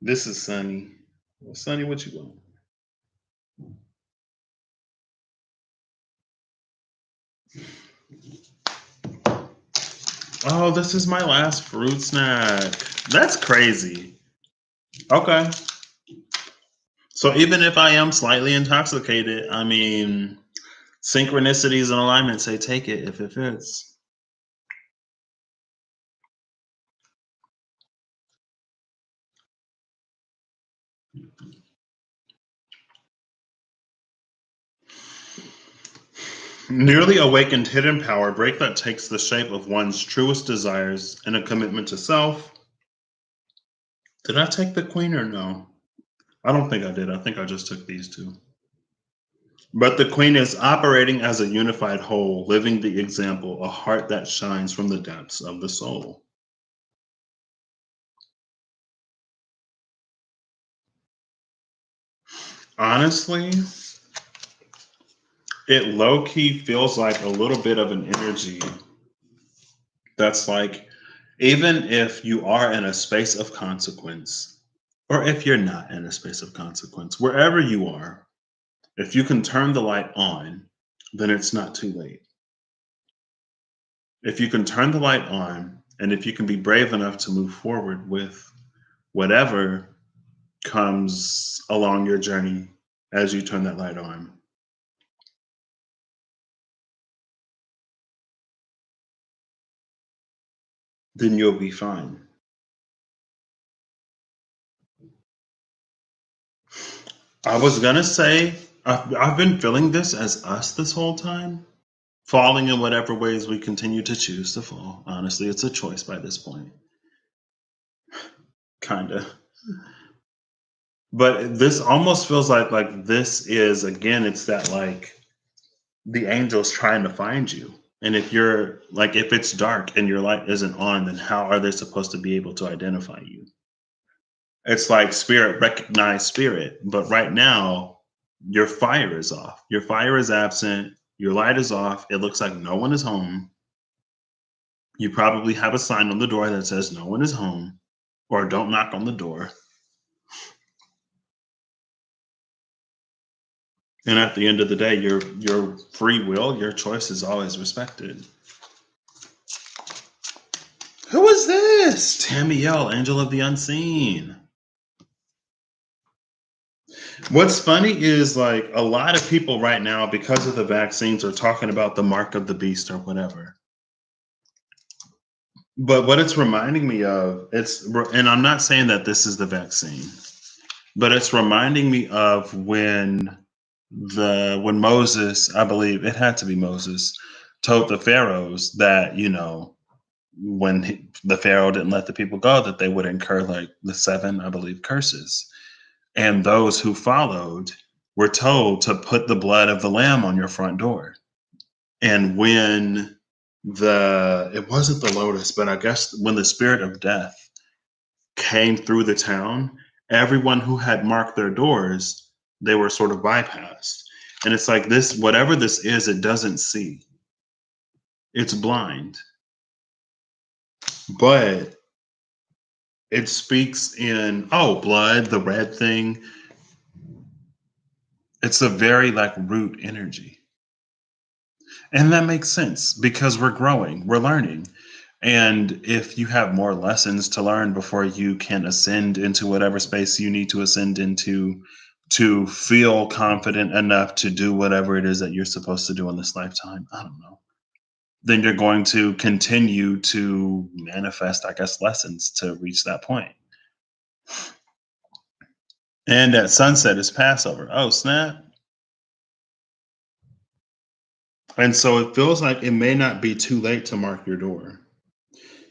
This is Sunny. Well, Sunny, what you want? Oh, this is my last fruit snack. That's crazy. Okay. So even if I am slightly intoxicated, I mean, synchronicities and alignment say take it if it fits. Nearly awakened hidden power, break that takes the shape of one's truest desires and a commitment to self. Did I take the queen or no? I don't think I did. I think I just took these two. But the queen is operating as a unified whole, living the example, a heart that shines from the depths of the soul. Honestly, it low-key feels like a little bit of an energy that's like, even if you are in a space of consequence, or if you're not in a space of consequence, wherever you are, if you can turn the light on, then it's not too late. If you can turn the light on, and if you can be brave enough to move forward with whatever comes along your journey as you turn that light on, then you'll be fine. I was gonna say, I've been feeling this as us this whole time, falling in whatever ways we continue to choose to fall. Honestly, it's a choice by this point. Kinda. But this almost feels like this is, again, it's that like the angels trying to find you. And if you're like, if it's dark and your light isn't on, then how are they supposed to be able to identify you? It's like spirit recognize spirit, but right now your fire is off. Your fire is absent. Your light is off. It looks like no one is home. You probably have a sign on the door that says no one is home or don't knock on the door. And at the end of the day, your free will, your choice is always respected. Who is this? Tamiel, Angel of the Unseen. What's funny is like a lot of people right now, because of the vaccines, are talking about the mark of the beast or whatever. But what it's reminding me of, and I'm not saying that this is the vaccine, but it's reminding me of when Moses, I believe it had to be Moses, told the pharaohs that when the pharaoh didn't let the people go, that they would incur like the 7, I believe, curses. And those who followed were told to put the blood of the lamb on your front door. And when it wasn't the lotus, but I guess when the spirit of death came through the town, everyone who had marked their doors, they were sort of bypassed. And it's like this, whatever this is, it doesn't see. It's blind. But it speaks in, blood, the red thing. It's a very like root energy. And that makes sense because we're growing, we're learning. And if you have more lessons to learn before you can ascend into whatever space you need to ascend into to feel confident enough to do whatever it is that you're supposed to do in this lifetime, I don't know, then you're going to continue to manifest, I guess, lessons to reach that point. And at sunset is Passover. Oh, snap. And so it feels like it may not be too late to mark your door.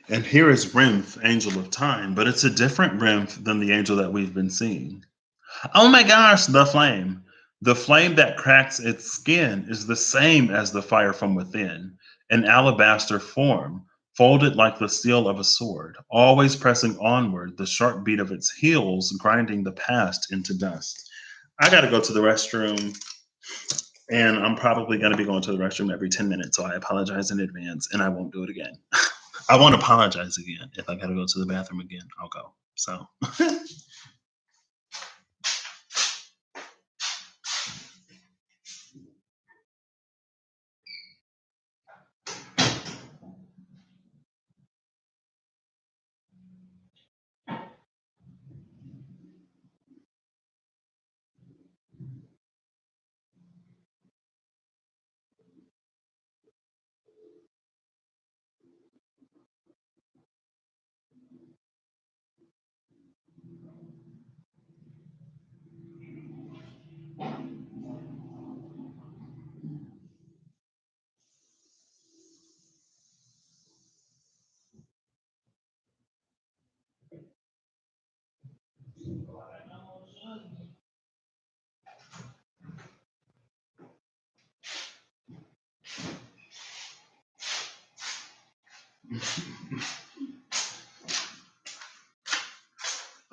And here is Rimph, Angel of Time, but it's a different Rimph than the angel that we've been seeing. Oh my gosh, the flame. The flame that cracks its skin is the same as the fire from within, an alabaster form, folded like the steel of a sword, always pressing onward, the sharp beat of its heels grinding the past into dust. I got to go to the restroom, and I'm probably going to be going to the restroom every 10 minutes, so I apologize in advance, and I won't do it again. I won't apologize again. If I got to go to the bathroom again, I'll go. So.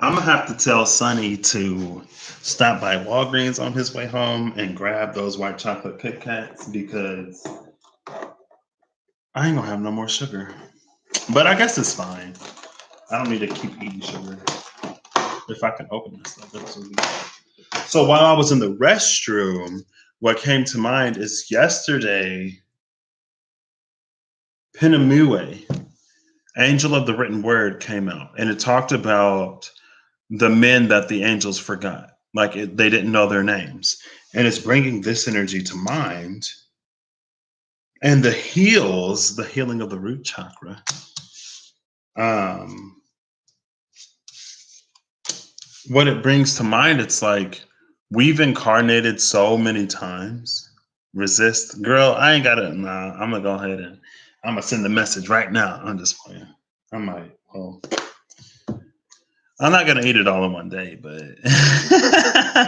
I'm gonna have to tell Sonny to stop by Walgreens on his way home and grab those white chocolate Kit Kats because I ain't gonna have no more sugar. But I guess it's fine. I don't need to keep eating sugar. If I can open this stuff, that's really good. So while I was in the restroom, what came to mind is yesterday, Pinamue, Angel of the Written Word, came out, and it talked about the men that the angels forgot, like they didn't know their names, and it's bringing this energy to mind. And the healing of the root chakra. What it brings to mind, it's like we've incarnated so many times. Resist, girl. I ain't gotta. Nah, I'm gonna go ahead and I'm gonna send the message right now. I'm just playing. I might. Well, I'm not gonna eat it all in one day, but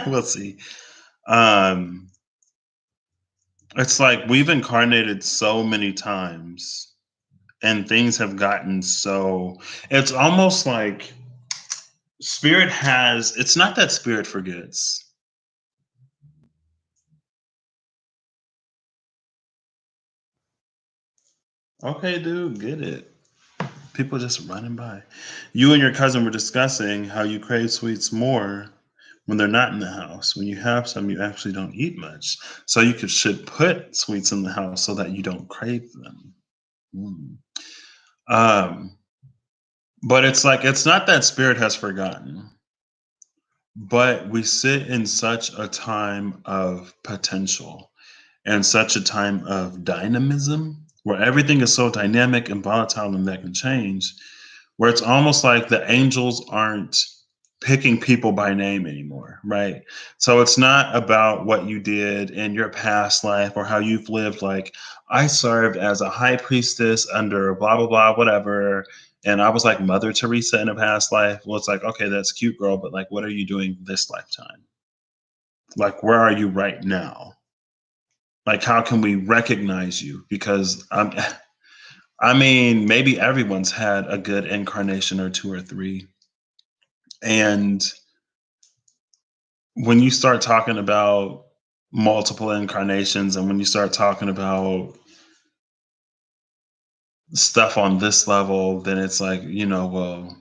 we'll see. It's like we've incarnated so many times and things have gotten so, it's almost like it's not that spirit forgets. Okay, dude, get it. People just running by. You and your cousin were discussing how you crave sweets more when they're not in the house. When you have some, you actually don't eat much. So should put sweets in the house so that you don't crave them. Mm. Um, but it's like it's not that spirit has forgotten, but we sit in such a time of potential and such a time of dynamism where everything is so dynamic and volatile and that can change, where it's almost like the angels aren't picking people by name anymore, right? So it's not about what you did in your past life or how you've lived. Like, I served as a high priestess under blah, blah, blah, whatever. And I was like Mother Teresa in a past life. Well, it's like, okay, that's cute, girl, but like, what are you doing this lifetime? Like, where are you right now? Like, how can we recognize you? Because I mean, maybe everyone's had a good incarnation or two or three. And when you start talking about multiple incarnations and when you start talking about stuff on this level, then it's like, well,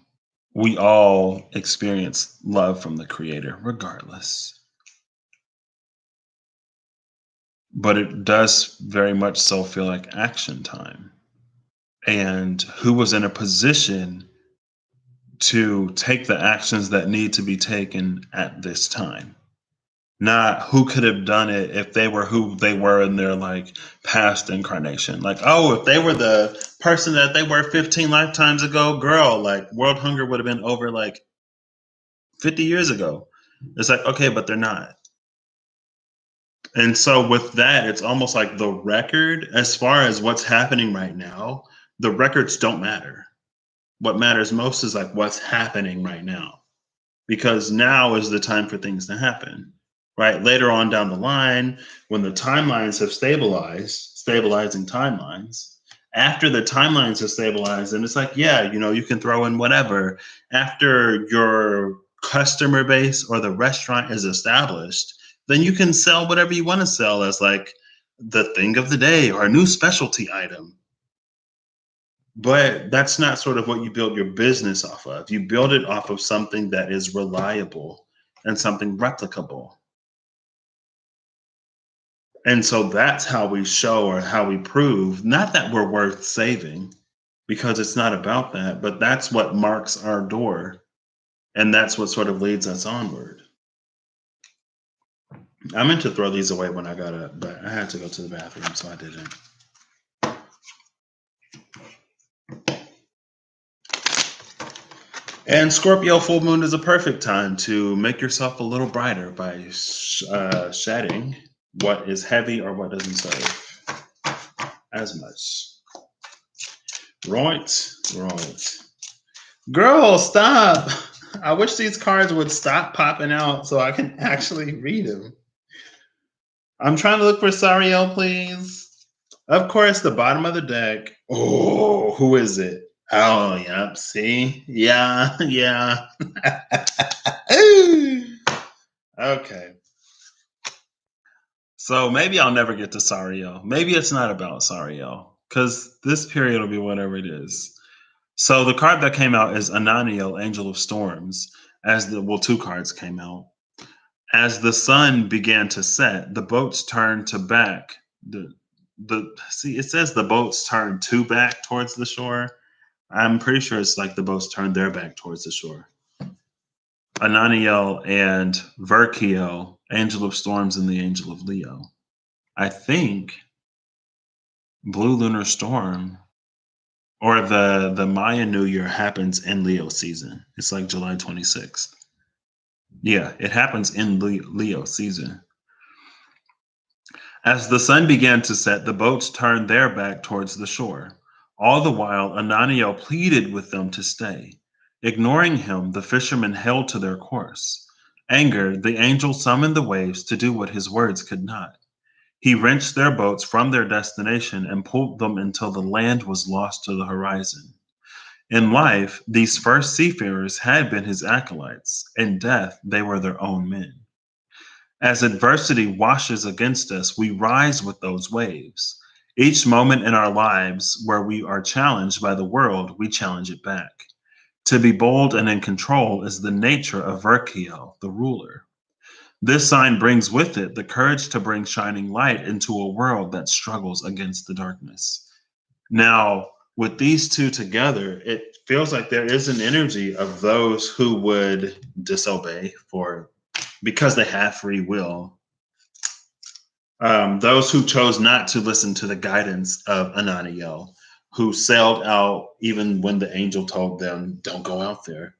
we all experience love from the creator regardless. But it does very much so feel like action time. And who was in a position to take the actions that need to be taken at this time? Not who could have done it if they were who they were in their like past incarnation. Like, oh, if they were the person that they were 15 lifetimes ago, girl, like world hunger would have been over like 50 years ago. It's like, okay, but they're not. And so with that, it's almost like the record, as far as what's happening right now, the records don't matter. What matters most is like what's happening right now, because now is the time for things to happen, right? Later on down the line, when the timelines have stabilizing timelines, after the timelines have stabilized, and it's like, yeah, you can throw in whatever. After your customer base or the restaurant is established, then you can sell whatever you want to sell as like the thing of the day or a new specialty item. But that's not sort of what you build your business off of. You build it off of something that is reliable and something replicable. And so that's how we show or how we prove, not that we're worth saving, because it's not about that, but that's what marks our door. And that's what sort of leads us onward. I meant to throw these away when I got up, but I had to go to the bathroom, so I didn't. And Scorpio full moon is a perfect time to make yourself a little brighter by shedding what is heavy or what doesn't serve as much. Right. Girl, stop. I wish these cards would stop popping out so I can actually read them. I'm trying to look for Sariel, please. Of course, the bottom of the deck. Oh, who is it? Oh, yep. See? Yeah. Okay. So maybe I'll never get to Sariel. Maybe it's not about Sariel, because this period will be whatever it is. So the card that came out is Ananiel, Angel of Storms. Two cards came out. As the sun began to set, the boats turned to back. It says the boats turned to back towards the shore. I'm pretty sure it's like the boats turned their back towards the shore. Ananiel and Verkiel, Angel of Storms and the Angel of Leo. I think Blue Lunar Storm or the Maya New Year happens in Leo season. It's like July 26th. Yeah, it happens in Leo season. As the sun began to set, the boats turned their back towards the shore. All the while, Ananiel pleaded with them to stay. Ignoring him, the fishermen held to their course. Angered, the angel summoned the waves to do what his words could not. He wrenched their boats from their destination and pulled them until the land was lost to the horizon. In life, these first seafarers had been his acolytes. In death, they were their own men. As adversity washes against us, we rise with those waves. Each moment in our lives where we are challenged by the world, we challenge it back. To be bold and in control is the nature of Verkiel, the ruler. This sign brings with it the courage to bring shining light into a world that struggles against the darkness. Now, with these two together, it feels like there is an energy of those who would disobey because they have free will. Those who chose not to listen to the guidance of Ananiel, who sailed out even when the angel told them, don't go out there.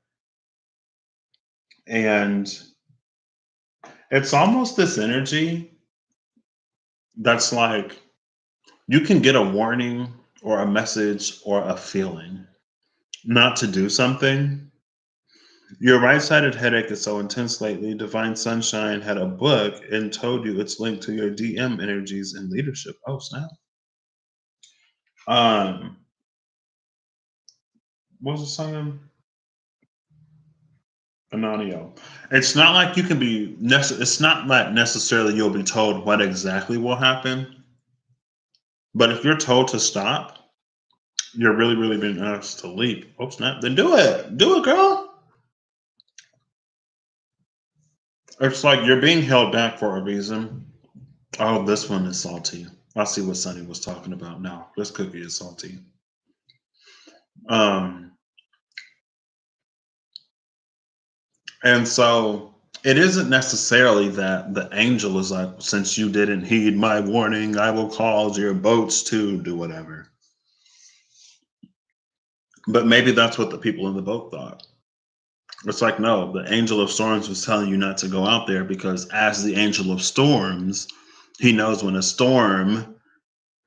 And it's almost this energy that's like you can get a warning or a message or a feeling not to do something. Your right-sided headache is so intense lately. Divine Sunshine had a book and told you it's linked to your DM energies and leadership. Oh, snap. What was the song? Ananio. It's not like you can be. It's not like necessarily you'll be told what exactly will happen. But if you're told to stop, you're really, really being asked to leap. Oh, snap. Then do it. Do it, girl. It's like you're being held back for a reason. Oh, this one is salty. I see what Sunny was talking about now. This cookie is salty. Um, and so it isn't necessarily that the angel is like, since you didn't heed my warning, I will cause your boats to do whatever. But maybe that's what the people in the boat thought. It's like, no, the angel of storms was telling you not to go out there because as the angel of storms, he knows when a storm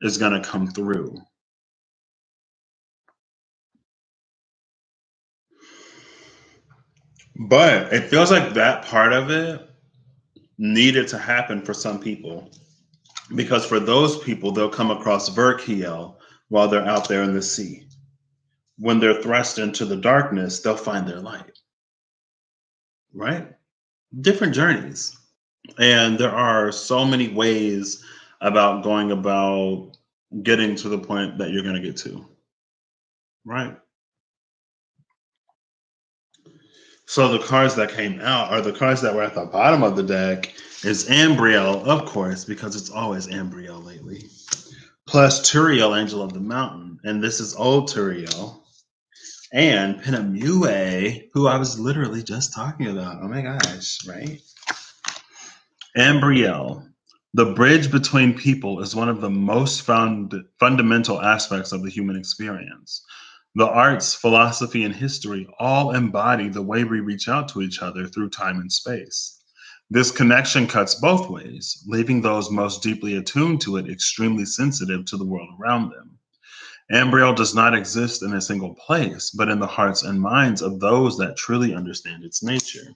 is going to come through. But it feels like that part of it needed to happen for some people. Because for those people, they'll come across Verkiel while they're out there in the sea. When they're thrust into the darkness, they'll find their light. Right? Different journeys. And there are so many ways about going about getting to the point that you're going to get to. Right? So the cards that came out are the cards that were at the bottom of the deck is Ambriel, of course, because it's always Ambriel lately. Plus Turiel, Angel of the Mountain. And this is old Turiel. And Pinamue, who I was literally just talking about. Oh my gosh, right? Ambriel. The bridge between people is one of the most fundamental aspects of the human experience. The arts, philosophy, and history all embody the way we reach out to each other through time and space. This connection cuts both ways, leaving those most deeply attuned to it extremely sensitive to the world around them. Ambriel does not exist in a single place, but in the hearts and minds of those that truly understand its nature.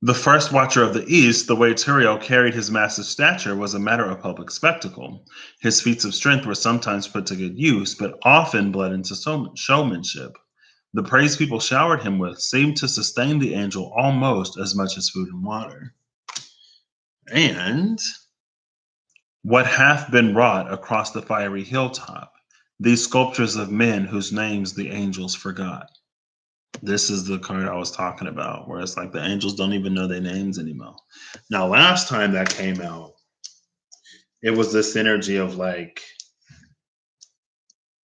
The first Watcher of the East, the way Turiel carried his massive stature was a matter of public spectacle. His feats of strength were sometimes put to good use, but often bled into showmanship. The praise people showered him with seemed to sustain the angel almost as much as food and water. And what hath been wrought across the fiery hilltop, these sculptures of men whose names the angels forgot. This is the card I was talking about, where it's like the angels don't even know their names anymore. Now, last time that came out, it was this energy of like,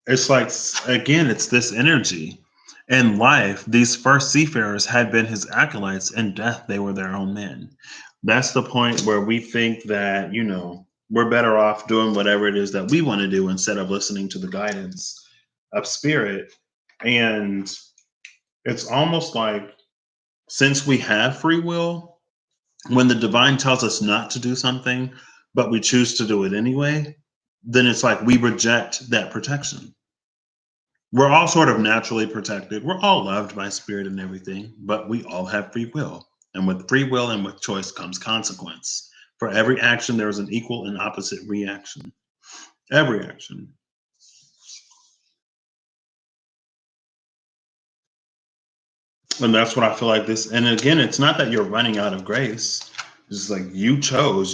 it's like, again, it's this energy. In life, these first seafarers had been his acolytes. In death, they were their own men. That's the point where we think that, we're better off doing whatever it is that we want to do instead of listening to the guidance of spirit. And it's almost like, since we have free will, when the divine tells us not to do something, but we choose to do it anyway, then it's like we reject that protection. We're all sort of naturally protected. We're all loved by spirit and everything, but we all have free will. And with free will and with choice comes consequence. For every action, there is an equal and opposite reaction. Every action. And that's what I feel like this. And again, it's not that you're running out of grace. It's like you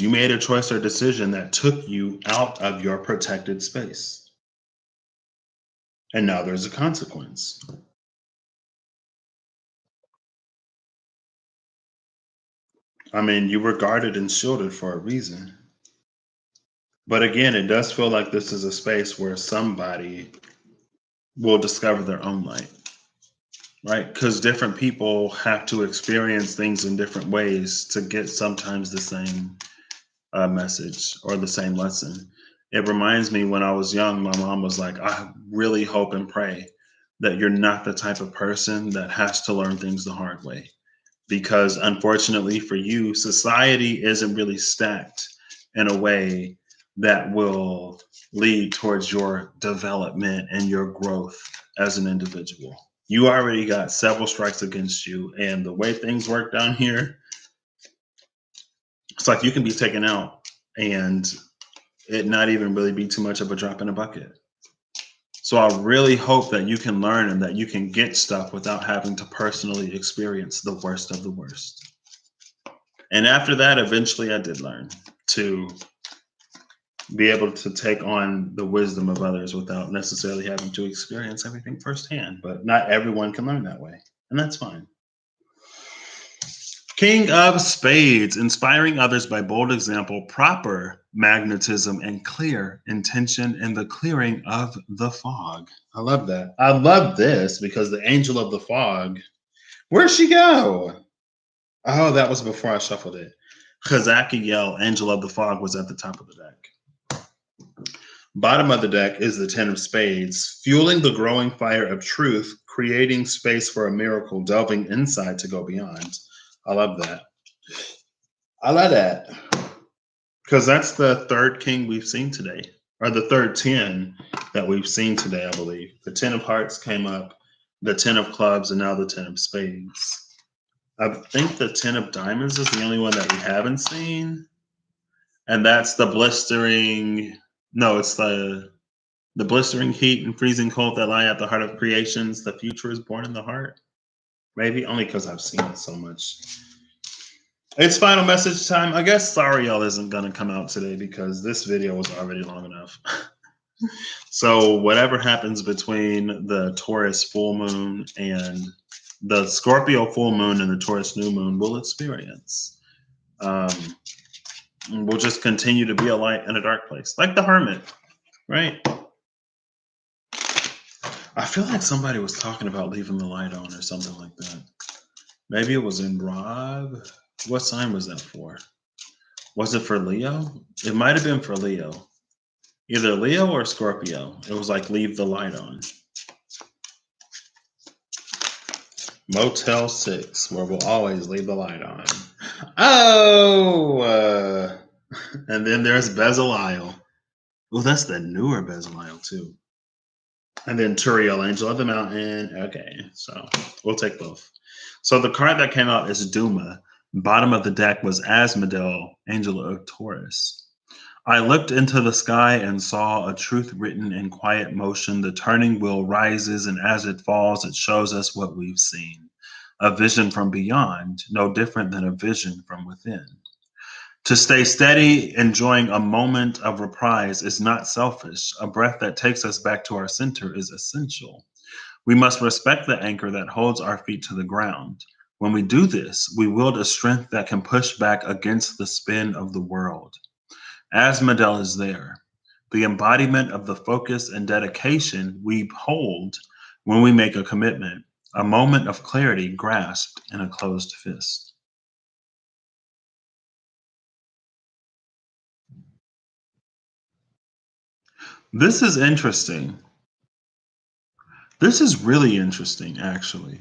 made a choice or decision that took you out of your protected space. And now there's a consequence. I mean, you were guarded and shielded for a reason. But again, it does feel like this is a space where somebody will discover their own light, right? Because different people have to experience things in different ways to get sometimes the same message or the same lesson. It reminds me when I was young, my mom was like, I really hope and pray that you're not the type of person that has to learn things the hard way. Because unfortunately for you, society isn't really stacked in a way that will lead towards your development and your growth as an individual. You already got several strikes against you, and the way things work down here, it's like you can be taken out and it not even really be too much of a drop in a bucket. So I really hope that you can learn and that you can get stuff without having to personally experience the worst of the worst. And after that, eventually I did learn to be able to take on the wisdom of others without necessarily having to experience everything firsthand. But not everyone can learn that way, and that's fine. King of Spades, inspiring others by bold example, proper magnetism, and clear intention in the clearing of the fog. I love that. I love this because the angel of the fog, where'd she go? Oh, that was before I shuffled it. Gadriel, angel of the fog, was at the top of the deck. Bottom of the deck is the Ten of Spades, fueling the growing fire of truth, creating space for a miracle, delving inside to go beyond. I love that. I love that. Because that's the third king we've seen today, or the third 10 that we've seen today, I believe. The 10 of hearts came up, the 10 of clubs, and now the 10 of spades. I think the 10 of diamonds is the only one that we haven't seen. And that's the blistering, no, it's the blistering heat and freezing cold that lie at the heart of creations. The future is born in the heart. Maybe only because I've seen it so much. It's final message time. I guess Sariel isn't going to come out today because this video was already long enough. So whatever happens between the Taurus full moon and the Scorpio full moon and the Taurus new moon, we'll experience. We'll just continue to be a light in a dark place, like the hermit, right? I feel like somebody was talking about leaving the light on or something like that. Maybe it was in Rob. What sign was that for? Was it for Leo? It might have been for Leo. Either Leo or Scorpio. It was like leave the light on. Motel 6, where we'll always leave the light on. Oh! And then there's Bezaliel. Oh, that's the newer Bezaliel, too. And then Turiel, Angel of the Mountain. Okay, so we'll take both. So the card that came out is Duma. Bottom of the deck was Asmodel, Angel of Taurus. I looked into the sky and saw a truth written in quiet motion. The turning wheel rises, and as it falls, it shows us what we've seen. A vision from beyond, no different than a vision from within. To stay steady, enjoying a moment of reprise is not selfish. A breath that takes us back to our center is essential. We must respect the anchor that holds our feet to the ground. When we do this, we wield a strength that can push back against the spin of the world. Asmodel is there, the embodiment of the focus and dedication we hold when we make a commitment, a moment of clarity grasped in a closed fist. This is interesting. This is really interesting, actually,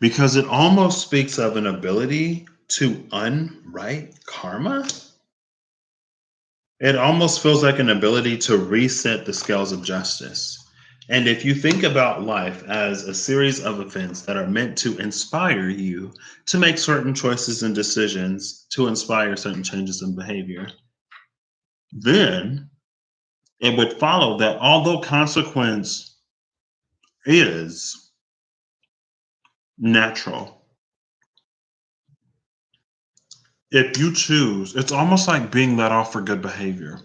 because it almost speaks of an ability to unwrite karma. It almost feels like an ability to reset the scales of justice. And if you think about life as a series of events that are meant to inspire you to make certain choices and decisions to inspire certain changes in behavior, then it would follow that although consequence is natural, If you choose, it's almost like being let off for good behavior.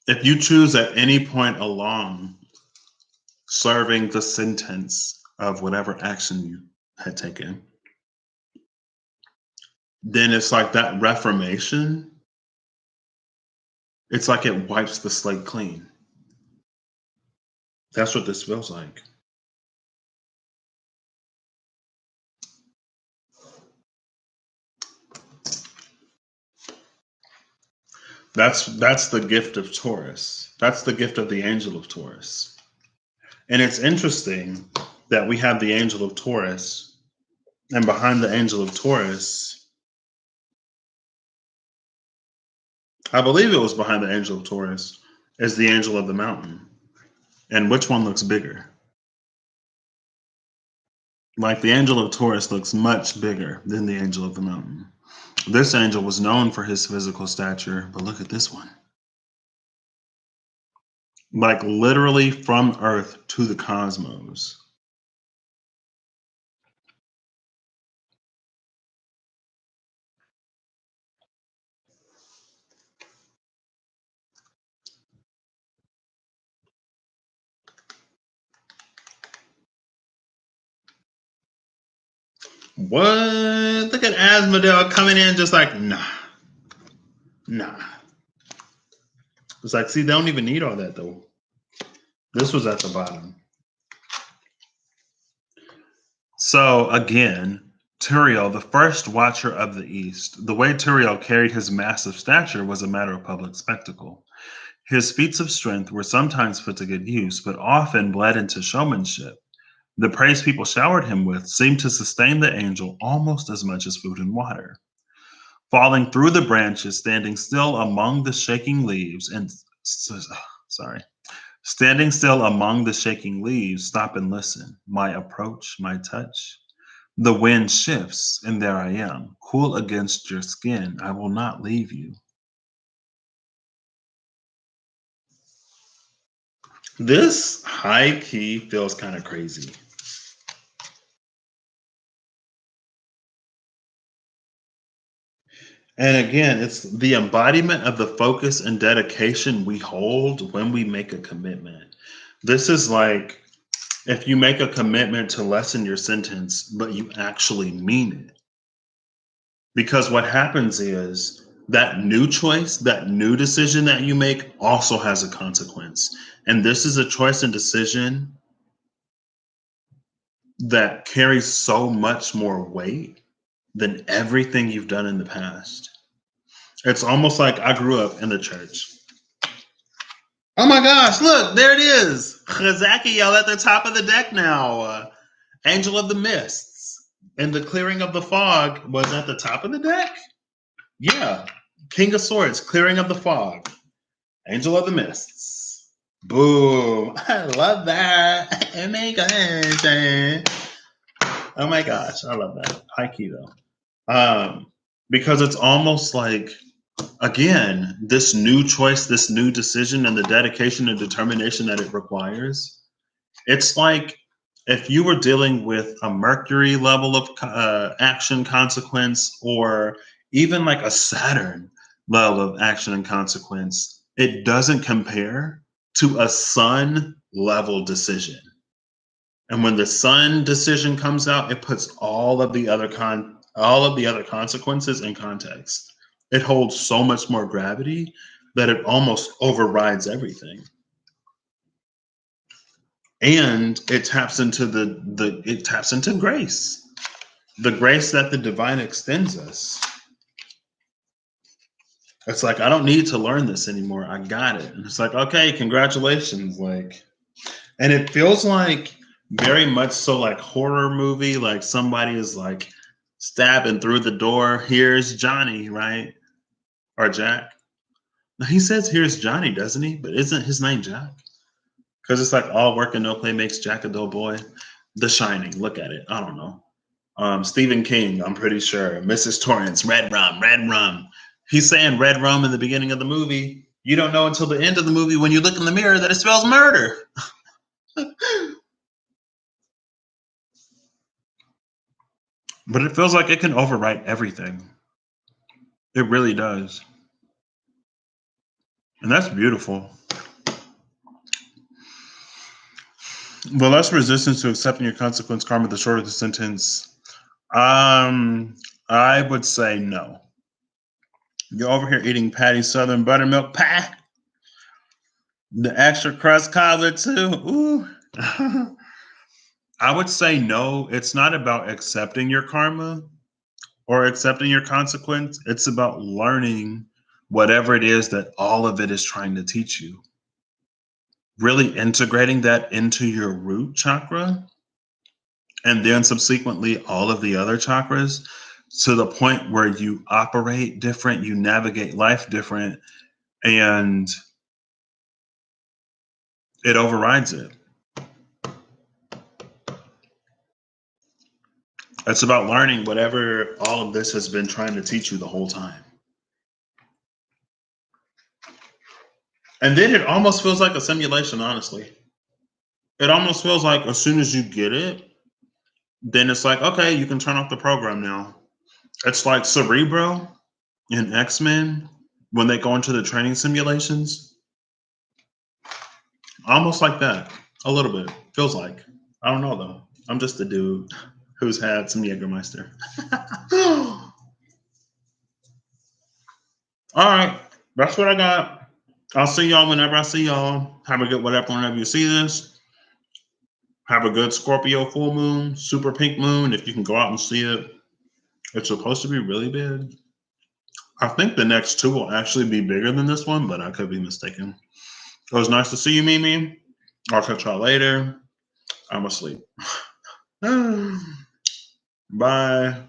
If you choose at any point along serving the sentence of whatever action you had taken, then it's like that reformation, it's like it wipes the slate clean. That's what this feels like. That's the gift of Taurus. That's the gift of the angel of Taurus. And it's interesting that we have the angel of Taurus, and behind the angel of Taurus, I believe it was behind the angel of Taurus, is the angel of the mountain. And which one looks bigger? Like the angel of Taurus looks much bigger than the angel of the mountain. This angel was known for his physical stature, but look at this one. Like literally from Earth to the cosmos. What? Look at Asmodel coming in just like, nah. It's like, see, they don't even need all that though. This was at the bottom. So again, Turiel, the first watcher of the East, the way Turiel carried his massive stature was a matter of public spectacle. His feats of strength were sometimes put to good use, but often bled into showmanship. The praise people showered him with seemed to sustain the angel almost as much as food and water. Falling through the branches, standing still among the shaking leaves, standing still among the shaking leaves, stop and listen. My approach, my touch. The wind shifts, and there I am, cool against your skin. I will not leave you. This high key feels kind of crazy. And again, it's the embodiment of the focus and dedication we hold when we make a commitment. This is like if you make a commitment to lessen your sentence, but you actually mean it. Because what happens is that new choice, that new decision that you make also has a consequence. And this is a choice and decision that carries so much more weight than everything you've done in the past. It's almost like I grew up in the church. Oh my gosh, look, there it is. Chazakiel at the top of the deck now. Angel of the Mists. And the clearing of the fog was at the top of the deck? Yeah. King of Swords, clearing of the fog. Angel of the Mists. Boom. I love that. Oh my gosh. Oh my gosh, I love that. High key though. Because it's almost like, again, this new choice, this new decision, and the dedication and determination that it requires. It's like if you were dealing with a Mercury level of action consequence, or even like a Saturn level of action and consequence, it doesn't compare to a Sun level decision. And when the Sun decision comes out, it puts all of the other consequences in context. It holds so much more gravity that it almost overrides everything. And it taps into it taps into grace. The grace that the divine extends us. It's like, I don't need to learn this anymore. I got it. And it's like, okay, congratulations. Like, and it feels like very much so like horror movie, like somebody is like stabbing through the door. Here's Johnny, right? Or Jack. Now, he says here's Johnny, doesn't he? But isn't his name Jack? Because it's like all work and no play makes Jack a dull boy. The Shining, look at it. I don't know. Stephen King, I'm pretty sure. Mrs. Torrance, red rum, red rum. He's saying red rum in the beginning of the movie. You don't know until the end of the movie when you look in the mirror that it spells murder. But it feels like it can overwrite everything. It really does. And that's beautiful. The less resistance to accepting your consequence karma, the shorter the sentence. I would say no. You're over here eating Patty Southern buttermilk pie. The extra crust cobbler too. Ooh. I would say no. It's not about accepting your karma or accepting your consequence. It's about learning whatever it is that all of it is trying to teach you. Really integrating that into your root chakra and then subsequently all of the other chakras to the point where you operate different, you navigate life different, and it overrides it. It's about learning whatever all of this has been trying to teach you the whole time. And then it almost feels like a simulation, honestly. It almost feels like as soon as you get it, then it's like, okay, you can turn off the program now. It's like Cerebro in X-Men when they go into the training simulations. Almost like that. A little bit. Feels like. I don't know though. I'm just a dude who's had some Jägermeister. All right. That's what I got. I'll see y'all whenever I see y'all. Have a good whatever whenever you see this. Have a good Scorpio full moon, super pink moon, if you can go out and see it. It's supposed to be really big. I think the next two will actually be bigger than this one, but I could be mistaken. It was nice to see you, Mimi. I'll catch y'all later. I'm asleep. Bye.